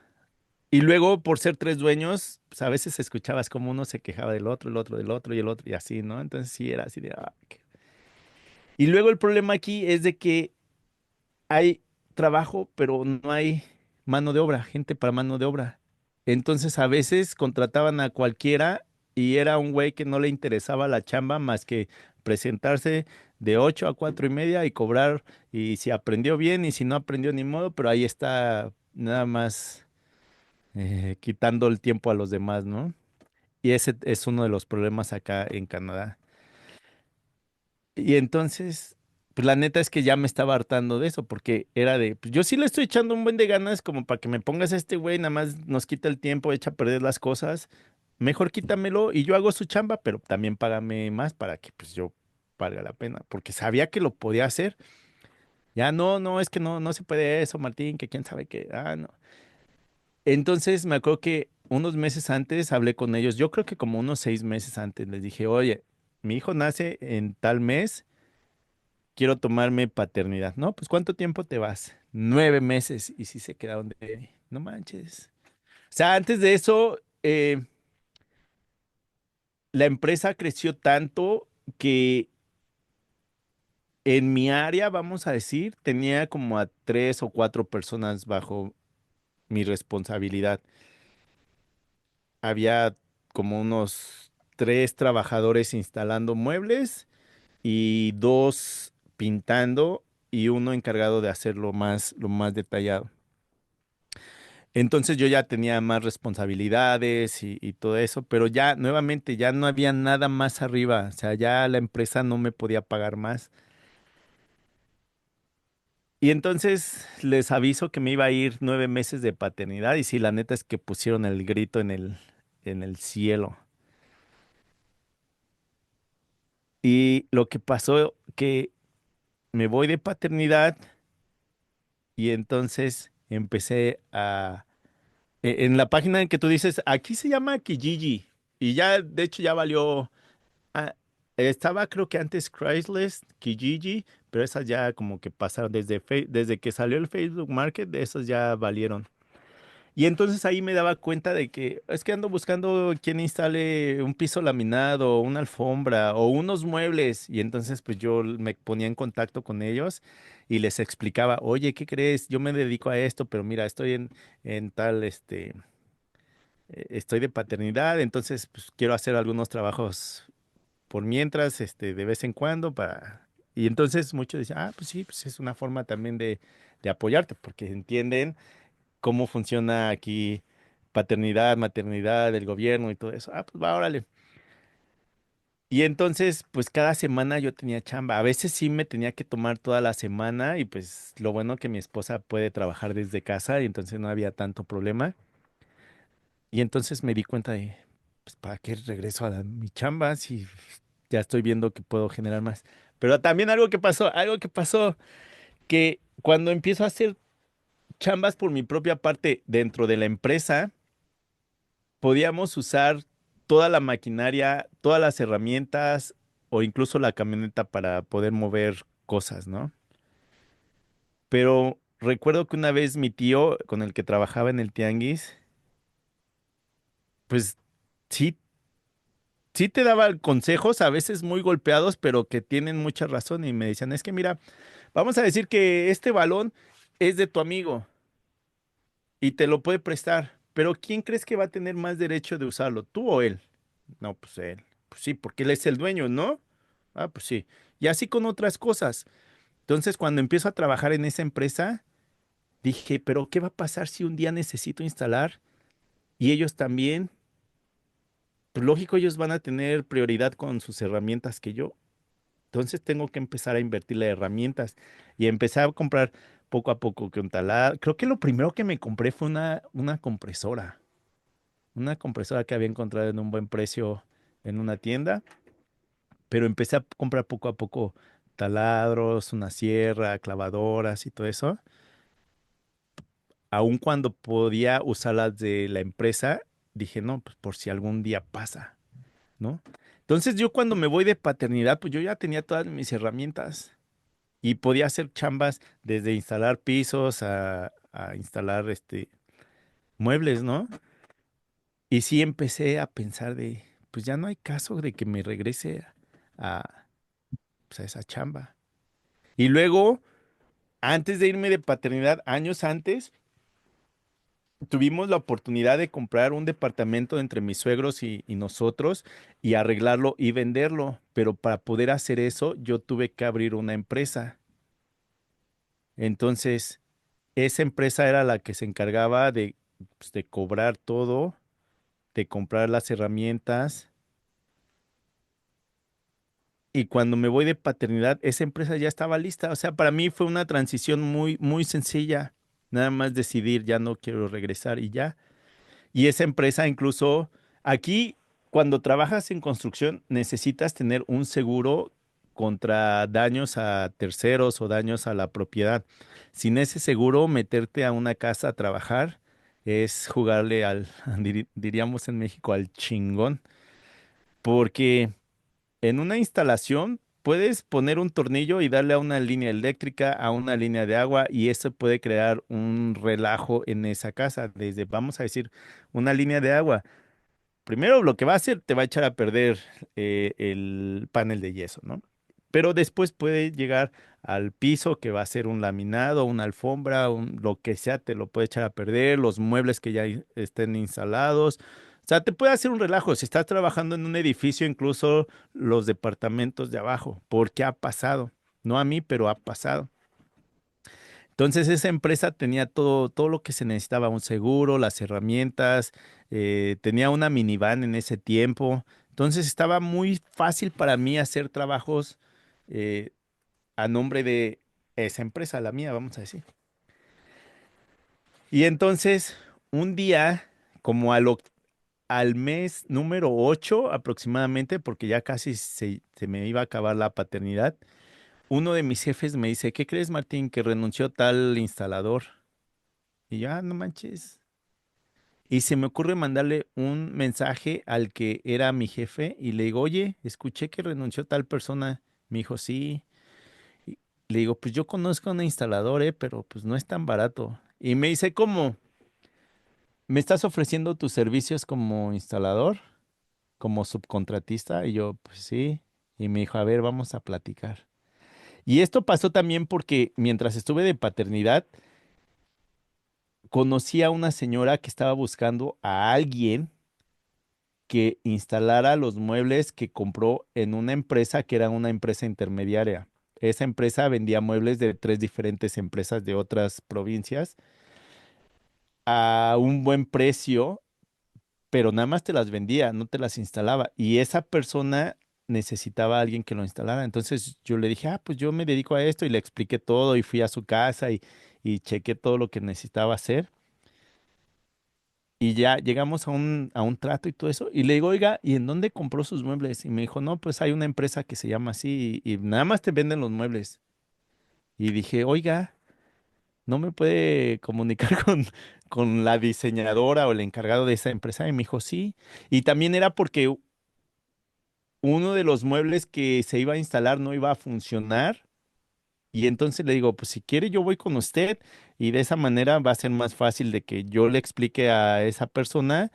Y luego, por ser tres dueños, pues a veces escuchabas como uno se quejaba del otro, el otro del otro y el otro y así, ¿no? Entonces sí era así de... Y luego el problema aquí es de que hay trabajo, pero no hay mano de obra, gente para mano de obra. Entonces a veces contrataban a cualquiera y era un güey que no le interesaba la chamba más que presentarse de 8 a 4:30 y cobrar. Y si aprendió bien y si no aprendió ni modo, pero ahí está nada más quitando el tiempo a los demás, ¿no? Y ese es uno de los problemas acá en Canadá. Y entonces, pues la neta es que ya me estaba hartando de eso, porque era de, pues yo sí le estoy echando un buen de ganas como para que me pongas a este güey, nada más nos quita el tiempo, echa a perder las cosas. Mejor quítamelo y yo hago su chamba, pero también págame más para que pues yo valga la pena, porque sabía que lo podía hacer. Ya no, no, es que no, no se puede eso, Martín, que quién sabe qué. Ah, no. Entonces me acuerdo que unos meses antes hablé con ellos, yo creo que como unos 6 meses antes, les dije, oye, mi hijo nace en tal mes. quiero tomarme paternidad. No, pues ¿cuánto tiempo te vas? 9 meses. Y sí se quedaron de, no manches. O sea, antes de eso, la empresa creció tanto que en mi área, vamos a decir, tenía como a 3 o 4 personas bajo mi responsabilidad. Había como unos 3 trabajadores instalando muebles y 2 pintando y uno encargado de hacerlo lo más detallado. Entonces yo ya tenía más responsabilidades y todo eso, pero ya nuevamente ya no había nada más arriba, o sea, ya la empresa no me podía pagar más. Y entonces les aviso que me iba a ir 9 meses de paternidad y sí, la neta es que pusieron el grito en el cielo. Y lo que pasó que me voy de paternidad y entonces empecé en la página en que tú dices, aquí se llama Kijiji y ya, de hecho ya valió. Ah, estaba creo que antes Craigslist, Kijiji, pero esas ya como que pasaron desde que salió el Facebook Market, de esas ya valieron. Y entonces ahí me daba cuenta de que es que ando buscando quien instale un piso laminado, una alfombra o unos muebles. Y entonces pues yo me ponía en contacto con ellos y les explicaba, oye, ¿qué crees? Yo me dedico a esto, pero mira, estoy en tal, estoy de paternidad, entonces pues quiero hacer algunos trabajos por mientras, de vez en cuando para... Y entonces muchos dicen, ah, pues sí, pues es una forma también de apoyarte, porque entienden cómo funciona aquí paternidad, maternidad, el gobierno y todo eso. Ah, pues va, órale. Y entonces, pues cada semana yo tenía chamba. A veces sí me tenía que tomar toda la semana y pues lo bueno que mi esposa puede trabajar desde casa y entonces no había tanto problema. Y entonces me di cuenta de, pues, ¿para qué regreso a mi chamba si ya estoy viendo que puedo generar más? Pero también algo que pasó, que cuando empiezo a hacer chambas por mi propia parte dentro de la empresa, podíamos usar toda la maquinaria, todas las herramientas o incluso la camioneta para poder mover cosas, ¿no? Pero recuerdo que una vez mi tío con el que trabajaba en el tianguis, pues sí, sí te daba consejos, a veces muy golpeados, pero que tienen mucha razón y me decían, es que mira, vamos a decir que este balón es de tu amigo y te lo puede prestar, pero ¿quién crees que va a tener más derecho de usarlo, tú o él? No, pues él. Pues sí, porque él es el dueño, ¿no? Ah, pues sí. Y así con otras cosas. Entonces, cuando empiezo a trabajar en esa empresa, dije, pero ¿qué va a pasar si un día necesito instalar y ellos también? Pues lógico, ellos van a tener prioridad con sus herramientas que yo. Entonces tengo que empezar a invertirle herramientas y empecé a comprar poco a poco que un taladro. Creo que lo primero que me compré fue una compresora que había encontrado en un buen precio en una tienda, pero empecé a comprar poco a poco taladros, una sierra, clavadoras y todo eso, aun cuando podía usar las de la empresa, dije, no, pues por si algún día pasa, ¿no? Entonces yo cuando me voy de paternidad, pues yo ya tenía todas mis herramientas y podía hacer chambas desde instalar pisos a instalar muebles, ¿no? Y sí empecé a pensar de, pues ya no hay caso de que me regrese a, pues, a esa chamba. Y luego, antes de irme de paternidad, años antes, tuvimos la oportunidad de comprar un departamento entre mis suegros y nosotros y arreglarlo y venderlo. Pero para poder hacer eso, yo tuve que abrir una empresa. Entonces, esa empresa era la que se encargaba de, pues, de cobrar todo, de comprar las herramientas. Y cuando me voy de paternidad, esa empresa ya estaba lista. O sea, para mí fue una transición muy, muy sencilla. Nada más decidir, ya no quiero regresar y ya. Y esa empresa incluso, aquí, cuando trabajas en construcción, necesitas tener un seguro contra daños a terceros o daños a la propiedad. Sin ese seguro, meterte a una casa a trabajar es jugarle diríamos en México, al chingón. Porque en una instalación puedes poner un tornillo y darle a una línea eléctrica, a una línea de agua, y eso puede crear un relajo en esa casa. Desde, vamos a decir, una línea de agua. Primero lo que va a hacer, te va a echar a perder el panel de yeso, ¿no? Pero después puede llegar al piso, que va a ser un laminado, una alfombra, lo que sea, te lo puede echar a perder, los muebles que ya estén instalados. O sea, te puede hacer un relajo. Si estás trabajando en un edificio, incluso los departamentos de abajo, porque ha pasado. No a mí, pero ha pasado. Entonces esa empresa tenía todo lo que se necesitaba, un seguro, las herramientas, tenía una minivan en ese tiempo. Entonces estaba muy fácil para mí hacer trabajos eh, a nombre de esa empresa, la mía, vamos a decir. Y entonces un día, como al mes número 8 aproximadamente, porque ya casi se me iba a acabar la paternidad, uno de mis jefes me dice, ¿qué crees, Martín, que renunció tal instalador? Y yo, no manches. Y se me ocurre mandarle un mensaje al que era mi jefe y le digo, oye, escuché que renunció tal persona. Me dijo, sí. Y le digo, pues yo conozco a un instalador, pero pues no es tan barato. Y me dice, ¿cómo? ¿Me estás ofreciendo tus servicios como instalador, como subcontratista? Y yo, pues sí. Y me dijo, a ver, vamos a platicar. Y esto pasó también porque mientras estuve de paternidad, conocí a una señora que estaba buscando a alguien que instalara los muebles que compró en una empresa que era una empresa intermediaria. Esa empresa vendía muebles de tres diferentes empresas de otras provincias a un buen precio, pero nada más te las vendía, no te las instalaba. Y esa persona necesitaba a alguien que lo instalara. Entonces yo le dije, pues yo me dedico a esto y le expliqué todo y fui a su casa y chequé todo lo que necesitaba hacer. Y ya llegamos a un trato y todo eso. Y le digo, oiga, ¿y en dónde compró sus muebles? Y me dijo, no, pues hay una empresa que se llama así y nada más te venden los muebles. Y dije, oiga, ¿no me puede comunicar con la diseñadora o el encargado de esa empresa? Y me dijo, sí. Y también era porque uno de los muebles que se iba a instalar no iba a funcionar. Y entonces le digo, pues si quiere yo voy con usted y de esa manera va a ser más fácil de que yo le explique a esa persona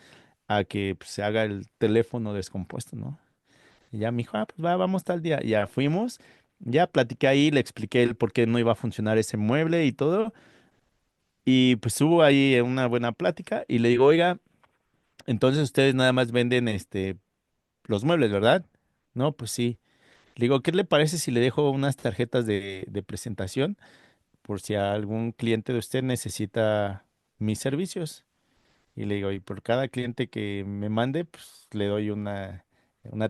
a que pues, se haga el teléfono descompuesto, ¿no? Y ya me dijo, pues va, vamos tal día. Ya fuimos, ya platiqué ahí, le expliqué el por qué no iba a funcionar ese mueble y todo. Y pues hubo ahí una buena plática y le digo, oiga, entonces ustedes nada más venden los muebles, ¿verdad? No, pues sí. Le digo, ¿qué le parece si le dejo unas tarjetas de presentación por si algún cliente de usted necesita mis servicios? Y le digo, y por cada cliente que me mande, pues le doy una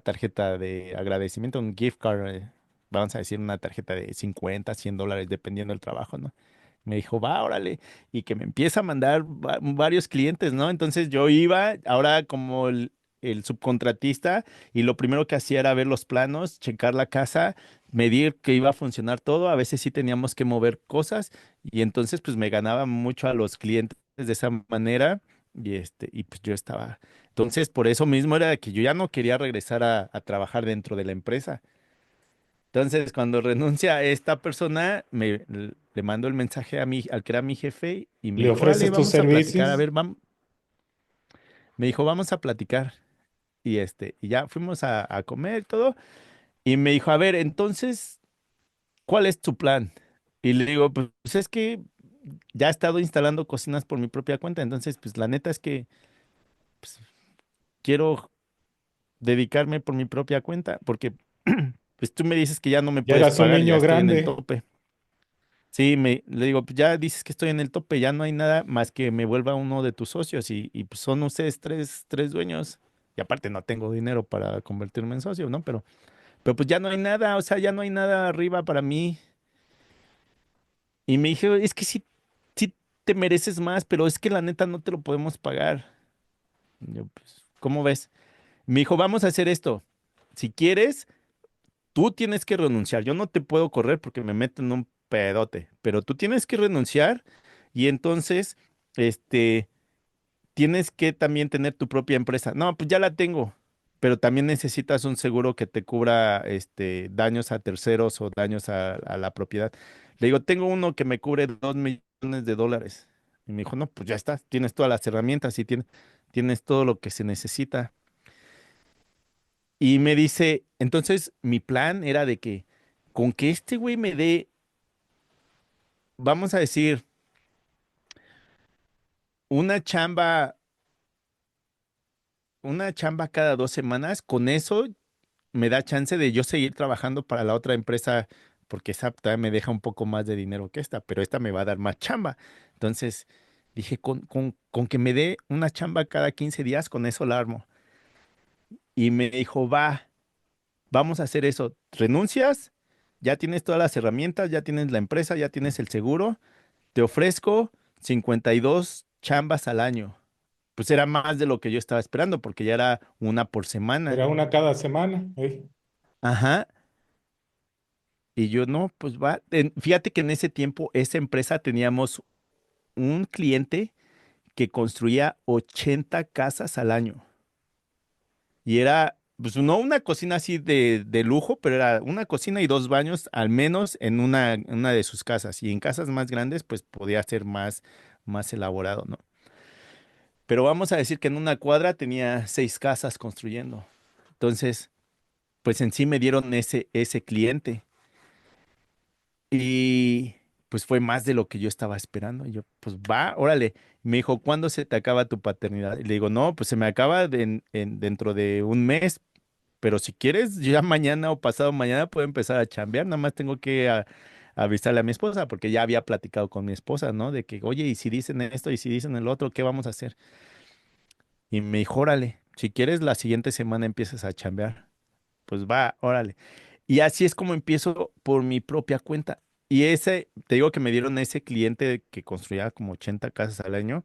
tarjeta de agradecimiento, un gift card, vamos a decir una tarjeta de 50, $100, dependiendo del trabajo, ¿no? Me dijo, va, órale, y que me empieza a mandar varios clientes, ¿no? Entonces yo iba, ahora como el subcontratista, y lo primero que hacía era ver los planos, checar la casa, medir que iba a funcionar todo, a veces sí teníamos que mover cosas, y entonces pues me ganaba mucho a los clientes de esa manera y pues yo estaba. Entonces, por eso mismo era que yo ya no quería regresar a trabajar dentro de la empresa. Entonces, cuando renuncia esta persona, le mando el mensaje al que era mi jefe y me ¿Le dijo, órale, ofreces tus vamos a platicar. A servicios? ver, vamos. Me dijo, vamos a platicar. Y ya fuimos a comer y todo. Y me dijo, a ver, entonces, ¿cuál es tu plan? Y le digo, pues es que ya he estado instalando cocinas por mi propia cuenta. Entonces, pues la neta es que pues, quiero dedicarme por mi propia cuenta, porque pues tú me dices que ya no me Ya puedes eras un pagar, ya niño estoy en el grande. tope. Sí, le digo, pues ya dices que estoy en el tope, ya no hay nada más que me vuelva uno de tus socios y pues son ustedes tres dueños. Y aparte no tengo dinero para convertirme en socio, ¿no? Pero pues ya no hay nada, o sea, ya no hay nada arriba para mí. Y me dije, es que sí te mereces más, pero es que la neta no te lo podemos pagar. Y yo, pues, ¿cómo ves? Me dijo, vamos a hacer esto. Si quieres, tú tienes que renunciar. Yo no te puedo correr porque me meto en un pedote, pero tú tienes que renunciar y entonces, este, tienes que también tener tu propia empresa. No, pues ya la tengo. pero también necesitas un seguro que te cubra daños a terceros o daños a la propiedad. Le digo, tengo uno que me cubre $2 millones. Y me dijo, no, pues ya está, tienes todas las herramientas y tienes todo lo que se necesita. Y me dice, entonces mi plan era de que con que este güey me dé, vamos a decir, una chamba, una chamba cada 2 semanas, con eso me da chance de yo seguir trabajando para la otra empresa, porque esa también me deja un poco más de dinero que esta, pero esta me va a dar más chamba. Entonces dije, con que me dé una chamba cada 15 días, con eso la armo. Y me dijo, va, vamos a hacer eso. ¿Renuncias? Ya tienes todas las herramientas, ya tienes la empresa, ya tienes el seguro. Te ofrezco 52 chambas al año. Pues era más de lo que yo estaba esperando, porque ya era una por semana. Era una cada semana. Ajá. Y yo no, pues va. Fíjate que en ese tiempo, esa empresa teníamos un cliente que construía 80 casas al año. Y era, pues no una cocina así de lujo, pero era una cocina y 2 baños al menos en una de sus casas. Y en casas más grandes, pues podía ser más elaborado, ¿no? Pero vamos a decir que en una cuadra tenía 6 casas construyendo. Entonces, pues en sí me dieron ese cliente. Y pues fue más de lo que yo estaba esperando. Y yo, pues va, órale. Me dijo, ¿cuándo se te acaba tu paternidad? Y le digo, no, pues se me acaba dentro de un mes, pero si quieres, ya mañana o pasado mañana puedo empezar a chambear. Nada más tengo que avisarle a mi esposa, porque ya había platicado con mi esposa, ¿no? De que, oye, y si dicen esto y si dicen el otro, ¿qué vamos a hacer? Y me dijo, órale, si quieres, la siguiente semana empiezas a chambear. Pues va, órale. Y así es como empiezo por mi propia cuenta. Y te digo que me dieron ese cliente que construía como 80 casas al año.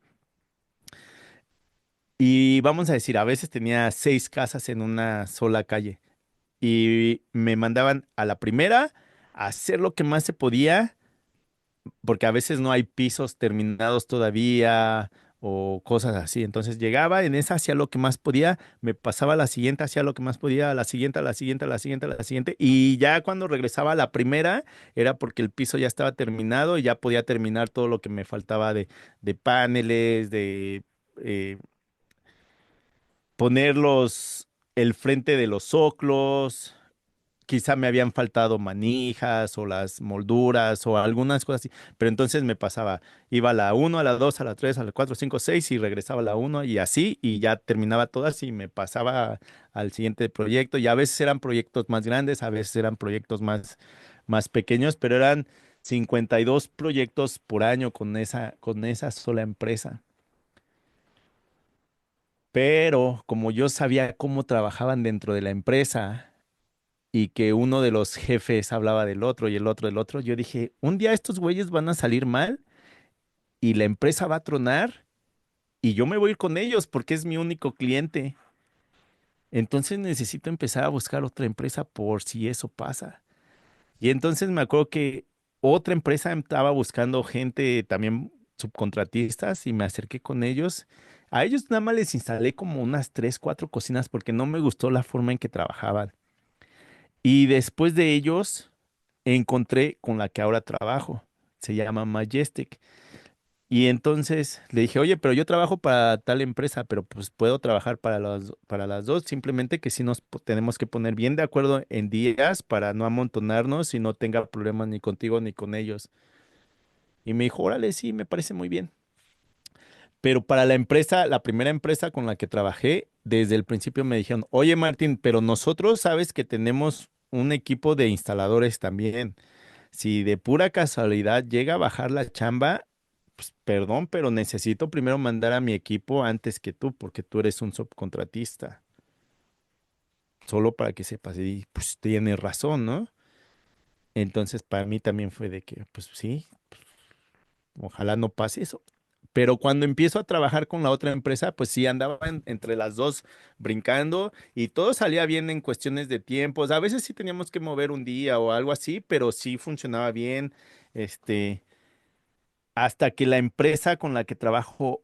Y vamos a decir, a veces tenía 6 casas en una sola calle. Y me mandaban a la primera a hacer lo que más se podía, porque a veces no hay pisos terminados todavía o cosas así. Entonces llegaba en esa, hacía lo que más podía, me pasaba a la siguiente, hacía lo que más podía, a la siguiente, a la siguiente, a la siguiente, a la siguiente. Y ya cuando regresaba a la primera, era porque el piso ya estaba terminado y ya podía terminar todo lo que me faltaba de paneles, de eh, ponerlos el frente de los soclos. Quizá me habían faltado manijas o las molduras o algunas cosas así, pero entonces me pasaba, iba a la uno, a la 2, a la 3, a la 4, 5, 6 y regresaba a la uno y así y ya terminaba todas y me pasaba al siguiente proyecto y a veces eran proyectos más grandes, a veces eran proyectos más pequeños, pero eran 52 proyectos por año con esa sola empresa. Pero como yo sabía cómo trabajaban dentro de la empresa, y que uno de los jefes hablaba del otro y el otro del otro, yo dije, un día estos güeyes van a salir mal y la empresa va a tronar y yo me voy a ir con ellos porque es mi único cliente. Entonces necesito empezar a buscar otra empresa por si eso pasa. Y entonces me acuerdo que otra empresa estaba buscando gente también subcontratistas y me acerqué con ellos. A ellos nada más les instalé como unas 3, 4 cocinas porque no me gustó la forma en que trabajaban. Y después de ellos encontré con la que ahora trabajo. Se llama Majestic. Y entonces le dije, oye, pero yo trabajo para tal empresa, pero pues puedo trabajar para las dos. Simplemente que sí tenemos que poner bien de acuerdo en días para no amontonarnos y no tenga problemas ni contigo ni con ellos. Y me dijo, órale, sí, me parece muy bien. Pero para la empresa, la primera empresa con la que trabajé, desde el principio me dijeron, oye, Martín, pero nosotros sabes que tenemos un equipo de instaladores también. Si de pura casualidad llega a bajar la chamba, pues perdón, pero necesito primero mandar a mi equipo antes que tú, porque tú eres un subcontratista. Solo para que sepas, y pues tienes razón, ¿no? Entonces para mí también fue de que, pues sí, ojalá no pase eso. Pero cuando empiezo a trabajar con la otra empresa, pues sí, andaba entre las dos brincando y todo salía bien en cuestiones de tiempos. A veces sí teníamos que mover un día o algo así, pero sí funcionaba bien. Este, hasta que la empresa con la que trabajo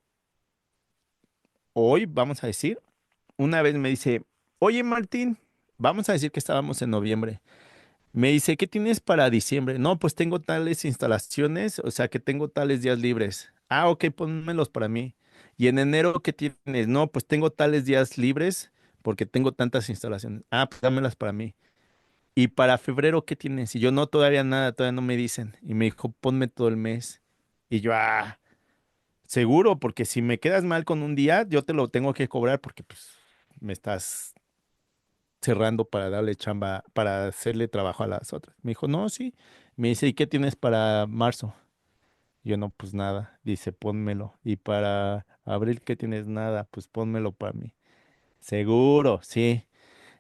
hoy, vamos a decir, una vez me dice, oye Martín, vamos a decir que estábamos en noviembre. Me dice, ¿qué tienes para diciembre? No, pues tengo tales instalaciones, o sea que tengo tales días libres. Ah, ok, pónmelos para mí. Y en enero, ¿qué tienes? No, pues tengo tales días libres porque tengo tantas instalaciones. Ah, pues dámelas para mí. Y para febrero, ¿qué tienes? Y yo no, todavía nada, todavía no me dicen. Y me dijo, ponme todo el mes. Y yo, seguro, porque si me quedas mal con un día, yo te lo tengo que cobrar porque pues me estás cerrando para darle chamba, para hacerle trabajo a las otras. Me dijo, no, sí. Me dice, ¿y qué tienes para marzo? Yo no, pues nada. Dice, pónmelo. Y para abril, ¿qué tienes? Nada, pues pónmelo para mí. Seguro, sí.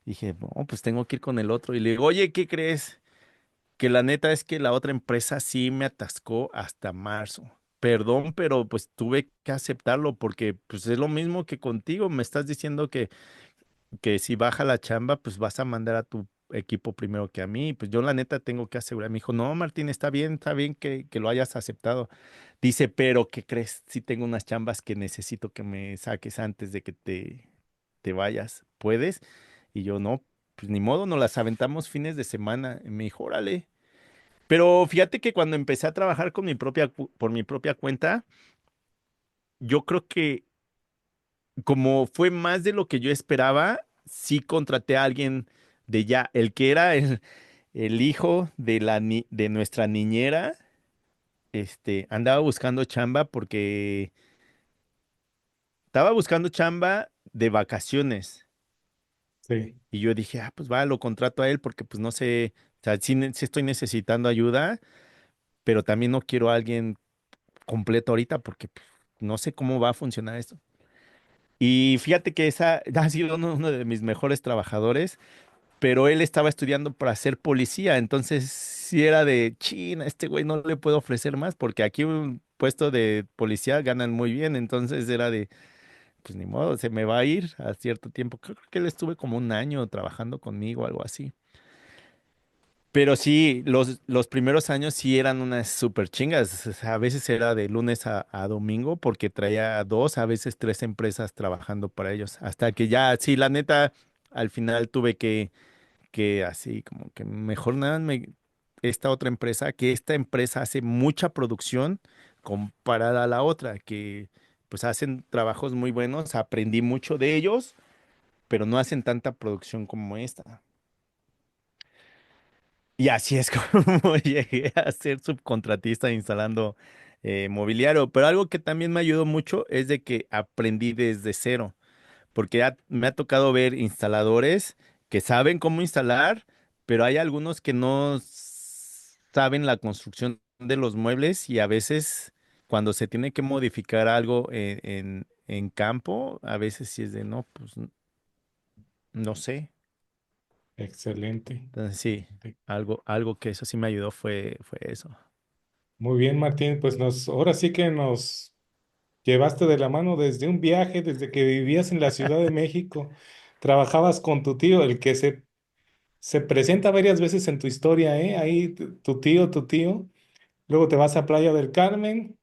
Dije, no, pues tengo que ir con el otro. Y le digo, oye, ¿qué crees? Que la neta es que la otra empresa sí me atascó hasta marzo. Perdón, pero pues tuve que aceptarlo porque pues es lo mismo que contigo. Me estás diciendo que si baja la chamba, pues vas a mandar a tu equipo primero que a mí. Pues yo la neta tengo que asegurar. Me dijo, no, Martín, está bien que lo hayas aceptado. Dice, pero ¿qué crees? Si tengo unas chambas que necesito que me saques antes de que te vayas. ¿Puedes? Y yo, no, pues ni modo, nos las aventamos fines de semana. Y me dijo, órale. Pero fíjate que cuando empecé a trabajar con por mi propia cuenta, yo creo que como fue más de lo que yo esperaba, sí contraté a alguien de ya, el que era el hijo de de nuestra niñera, andaba buscando chamba porque estaba buscando chamba de vacaciones. Sí, Y yo dije, pues va, lo contrato a él porque pues no sé, o sea, sí, sí estoy necesitando ayuda, pero también no quiero a alguien completo ahorita porque pues, no sé cómo va a funcionar esto. Y fíjate que esa ha sido uno de mis mejores trabajadores, pero él estaba estudiando para ser policía, entonces sí era de, China, este güey no le puedo ofrecer más, porque aquí un puesto de policía ganan muy bien, entonces era de, pues ni modo, se me va a ir a cierto tiempo. Creo que él estuve como un año trabajando conmigo, algo así. Pero sí, los primeros años sí eran unas súper chingas. O sea, a veces era de lunes a domingo porque traía dos, a veces tres empresas trabajando para ellos. Hasta que ya, sí, la neta, al final tuve que así como que mejor nada esta otra empresa, que esta empresa hace mucha producción comparada a la otra, que pues hacen trabajos muy buenos, aprendí mucho de ellos, pero no hacen tanta producción como esta. Y así es como llegué a ser subcontratista instalando mobiliario. Pero algo que también me ayudó mucho es de que aprendí desde cero, porque me ha tocado ver instaladores que saben cómo instalar, pero hay algunos que no saben la construcción de los muebles y a veces cuando se tiene que modificar algo en campo, a veces sí es de no, pues no sé. excelente. Entonces sí, algo que eso sí me ayudó fue eso. Muy bien, Martín, pues ahora sí que nos llevaste de la mano desde un viaje, desde que vivías en la Ciudad de México, trabajabas con tu tío, el que se presenta varias veces en tu historia, ¿eh? Ahí tu tío. Luego te vas a Playa del Carmen,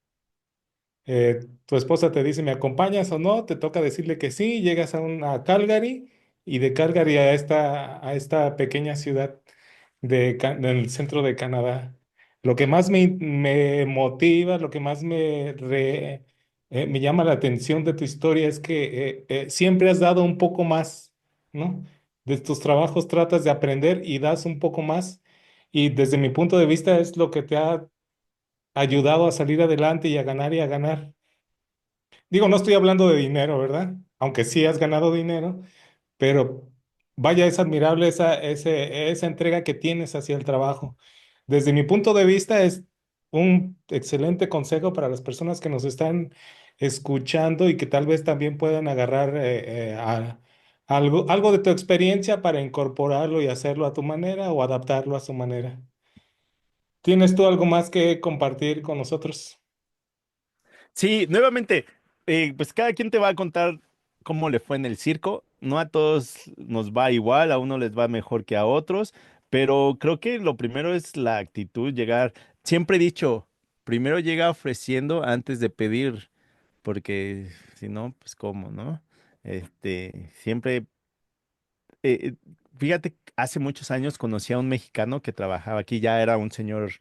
tu esposa te dice, ¿me acompañas o no? Te toca decirle que sí, llegas a Calgary y de Calgary a esta pequeña ciudad del centro de Canadá. Lo que más me motiva, lo que más me llama la atención de tu historia es que siempre has dado un poco más, ¿no? De tus trabajos tratas de aprender y das un poco más. Y desde mi punto de vista es lo que te ha ayudado a salir adelante y a ganar y a ganar. Digo, no estoy hablando de dinero, ¿verdad? Aunque sí has ganado dinero, pero vaya, es admirable esa entrega que tienes hacia el trabajo. Desde mi punto de vista, es un excelente consejo para las personas que nos están escuchando y que tal vez también puedan agarrar algo de tu experiencia para incorporarlo y hacerlo a tu manera o adaptarlo a su manera. ¿Tienes tú algo más que compartir con nosotros? Sí, nuevamente, pues cada quien te va a contar cómo le fue en el circo. No a todos nos va igual, a uno les va mejor que a otros, pero creo que lo primero es la actitud, llegar. Siempre he dicho, primero llega ofreciendo antes de pedir, porque si no, pues cómo, ¿no? Siempre eh, fíjate, hace muchos años conocí a un mexicano que trabajaba aquí, ya era un señor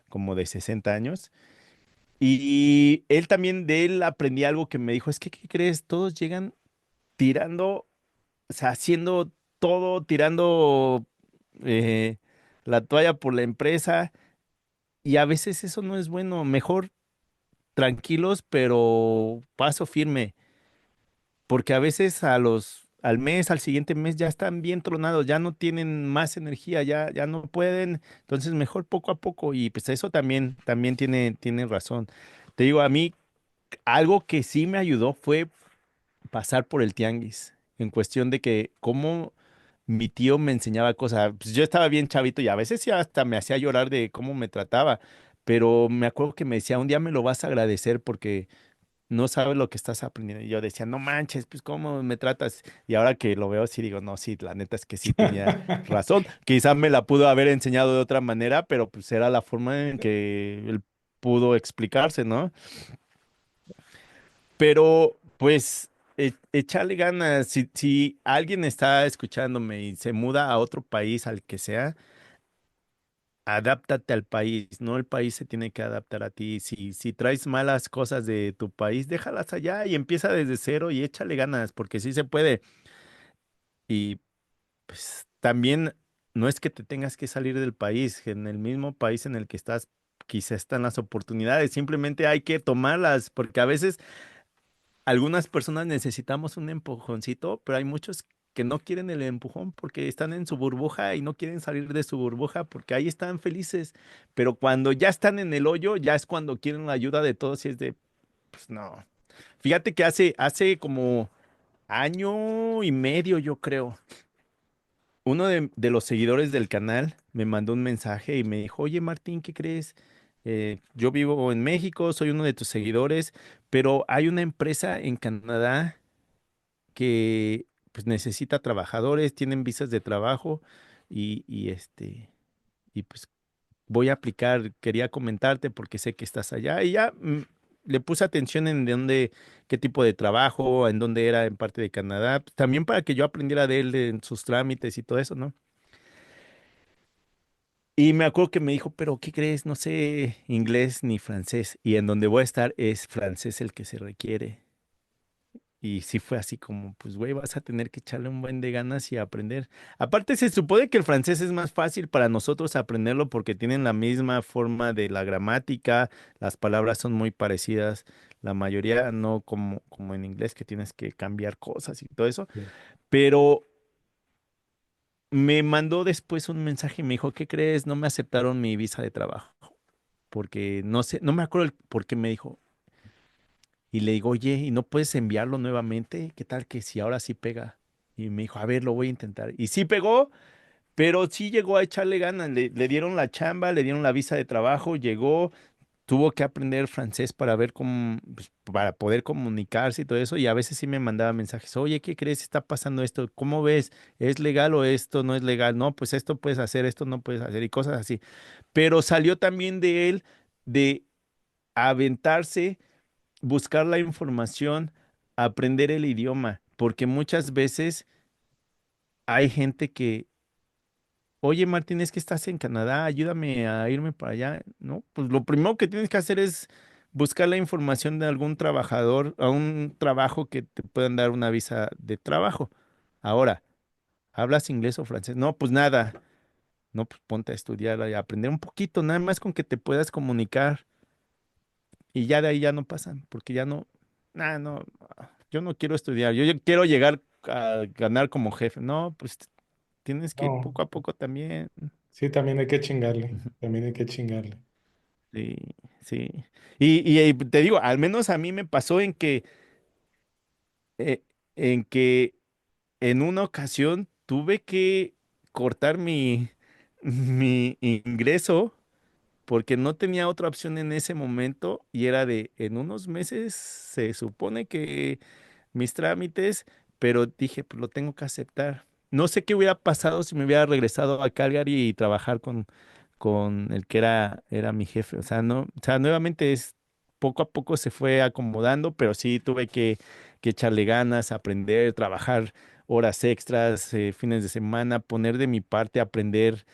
como de 60 años, y él también de él aprendí algo que me dijo, es que, ¿qué crees? Todos llegan tirando, o sea, haciendo todo, tirando eh, la toalla por la empresa, y a veces eso no es bueno, mejor tranquilos, pero paso firme. Porque a veces al mes, al siguiente mes ya están bien tronados, ya no tienen más energía, ya no pueden, entonces mejor poco a poco y pues eso también tiene razón. Te digo, a mí algo que sí me ayudó fue pasar por el tianguis, en cuestión de que como mi tío me enseñaba cosas, pues yo estaba bien chavito y a veces sí hasta me hacía llorar de cómo me trataba, pero me acuerdo que me decía, un día me lo vas a agradecer porque no sabes lo que estás aprendiendo. Y yo decía, no manches, pues cómo me tratas. Y ahora que lo veo, sí digo, no, sí, la neta es que sí tenía razón. Quizá me la pudo haber enseñado de otra manera, pero pues era la forma en que él pudo explicarse, ¿no? Pero pues échale ganas. Si alguien está escuchándome y se muda a otro país, al que sea, adáptate al país, no el país se tiene que adaptar a ti. Si traes malas cosas de tu país, déjalas allá y empieza desde cero y échale ganas, porque sí se puede. Y pues también no es que te tengas que salir del país, en el mismo país en el que estás, quizá están las oportunidades, simplemente hay que tomarlas, porque a veces algunas personas necesitamos un empujoncito, pero hay muchos que no quieren el empujón porque están en su burbuja y no quieren salir de su burbuja porque ahí están felices. Pero cuando ya están en el hoyo, ya es cuando quieren la ayuda de todos y es de, pues no. Fíjate que hace como año y medio, yo creo, uno de los seguidores del canal me mandó un mensaje y me dijo, oye Martín, ¿qué crees? Yo vivo en México, soy uno de tus seguidores, pero hay una empresa en Canadá que pues necesita trabajadores, tienen visas de trabajo y pues voy a aplicar, quería comentarte porque sé que estás allá y ya le puse atención en de dónde, qué tipo de trabajo, en dónde era en parte de Canadá, pues, también para que yo aprendiera de él en sus trámites y todo eso, ¿no? Y me acuerdo que me dijo, pero ¿qué crees? No sé inglés ni francés y en donde voy a estar es francés el que se requiere. Y sí fue así como, pues, güey, vas a tener que echarle un buen de ganas y aprender. Aparte, se supone que el francés es más fácil para nosotros aprenderlo porque tienen la misma forma de la gramática, las palabras son muy parecidas, la mayoría no como en inglés que tienes que cambiar cosas y todo eso. Sí. Pero me mandó después un mensaje y me dijo, ¿qué crees? No me aceptaron mi visa de trabajo porque no sé, no me acuerdo por qué me dijo. Y le digo, oye, ¿y no puedes enviarlo nuevamente? ¿Qué tal que si ahora sí pega? Y me dijo, a ver, lo voy a intentar. Y sí pegó, pero sí llegó a echarle ganas. Le dieron la chamba, le dieron la visa de trabajo, llegó, tuvo que aprender francés para ver cómo, pues, para poder comunicarse y todo eso. Y a veces sí me mandaba mensajes, oye, ¿qué crees? Está pasando esto. ¿Cómo ves? ¿Es legal o esto no es legal? No, pues esto puedes hacer, esto no puedes hacer y cosas así. Pero salió también de él de aventarse buscar la información, aprender el idioma, porque muchas veces hay gente que, oye Martín, es que estás en Canadá, ayúdame a irme para allá, ¿no? Pues lo primero que tienes que hacer es buscar la información de algún trabajador, a un trabajo que te puedan dar una visa de trabajo. Ahora, ¿hablas inglés o francés? No, pues nada. No, pues ponte a estudiar y a aprender un poquito, nada más con que te puedas comunicar. Y ya de ahí ya no pasan, porque ya no, no, yo no quiero estudiar, yo quiero llegar a ganar como jefe. No, pues tienes que ir No, poco a poco también. sí, también hay que chingarle, Ujú. también hay que chingarle. Sí, sí. Y te digo, al menos a mí me pasó eh, en que en una ocasión tuve que cortar mi ingreso porque no tenía otra opción en ese momento y era de, en unos meses se supone que mis trámites, pero dije, pues lo tengo que aceptar. No sé qué hubiera pasado si me hubiera regresado a Calgary y trabajar con el que era mi jefe. O sea, no, o sea, nuevamente es poco a poco se fue acomodando, pero sí tuve que echarle ganas, aprender, trabajar horas extras, fines de semana, poner de mi parte, aprender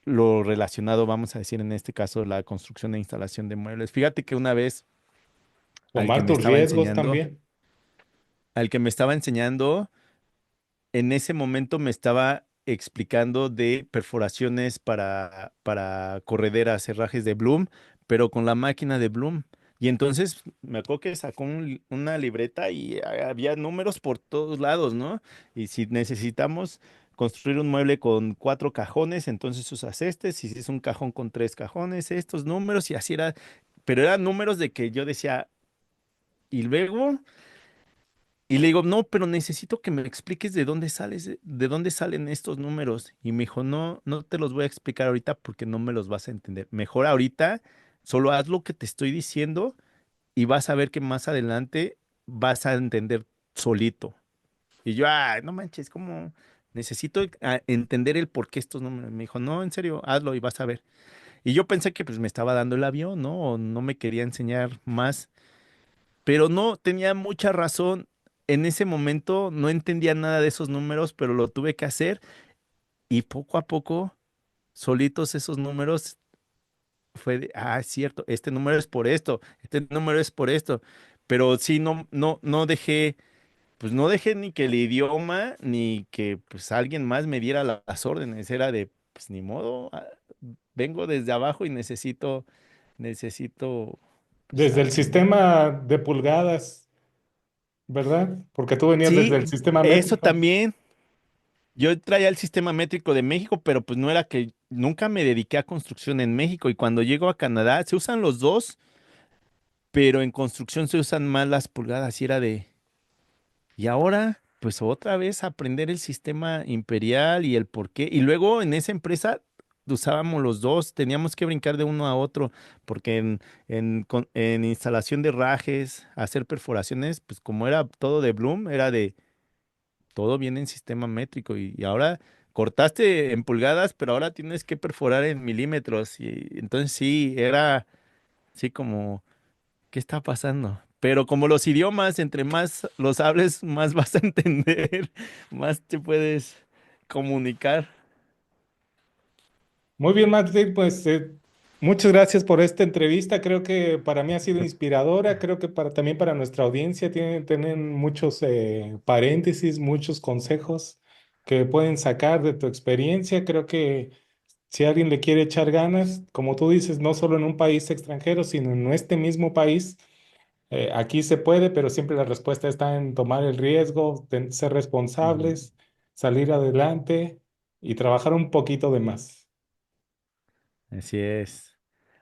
lo relacionado, vamos a decir en este caso, la construcción e instalación de muebles. Fíjate que una vez al que Tomar me tus estaba riesgos enseñando, también. al que me estaba enseñando, en ese momento me estaba explicando de perforaciones para correderas, herrajes de Bloom, pero con la máquina de Bloom. Y entonces me acuerdo que sacó una libreta y había números por todos lados, ¿no? Y si necesitamos construir un mueble con 4 cajones, entonces usas este. Si es un cajón con 3 cajones, estos números y así era. Pero eran números de que yo decía, y luego. Y le digo, no, pero necesito que me expliques de dónde sales, de dónde salen estos números. Y me dijo, no, no te los voy a explicar ahorita porque no me los vas a entender. Mejor ahorita, solo haz lo que te estoy diciendo y vas a ver que más adelante vas a entender solito. Y yo, ah, no manches, como necesito entender el por qué estos números. Me dijo, no, en serio, hazlo y vas a ver. Y yo pensé que pues me estaba dando el avión, ¿no? O no me quería enseñar más. Pero no, tenía mucha razón. En ese momento no entendía nada de esos números, pero lo tuve que hacer y poco a poco, solitos esos números fue de, ah, es cierto, este número es por esto, este número es por esto. Pero sí, no dejé, pues no dejé ni que el idioma ni que pues alguien más me diera las órdenes. Era de, pues ni modo, vengo desde abajo y necesito, pues Desde el aprender. sistema de pulgadas, ¿verdad? Porque tú venías desde el Sí, sistema eso métrico. también. Yo traía el sistema métrico de México, pero pues no era que nunca me dediqué a construcción en México y cuando llego a Canadá se usan los dos, pero en construcción se usan más las pulgadas y era de, y ahora pues otra vez aprender el sistema imperial y el por qué. Y luego en esa empresa usábamos los dos, teníamos que brincar de uno a otro, porque en instalación de rajes, hacer perforaciones, pues como era todo de Bloom, era de todo viene en sistema métrico y ahora cortaste en pulgadas, pero ahora tienes que perforar en milímetros. Y entonces sí, era así como, ¿qué está pasando? Pero como los idiomas, entre más los hables, más vas a entender, más te puedes comunicar. Muy bien, Martín, pues muchas gracias por esta entrevista. Creo que para mí ha sido inspiradora. Creo que también para nuestra audiencia tienen muchos paréntesis, muchos consejos que pueden sacar de tu experiencia. Creo que si alguien le quiere echar ganas, como tú dices, no solo en un país extranjero, sino en este mismo país, aquí se puede, pero siempre la respuesta está en tomar el riesgo, ser Ujú. responsables, salir adelante y trabajar un poquito de más. Así es.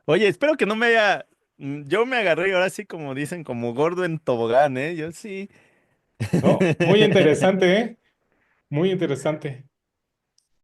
Oye, espero que no me haya, yo me agarré ahora sí como dicen, como gordo en tobogán, ¿eh? Yo sí. No, muy interesante, ¿eh? Muy interesante.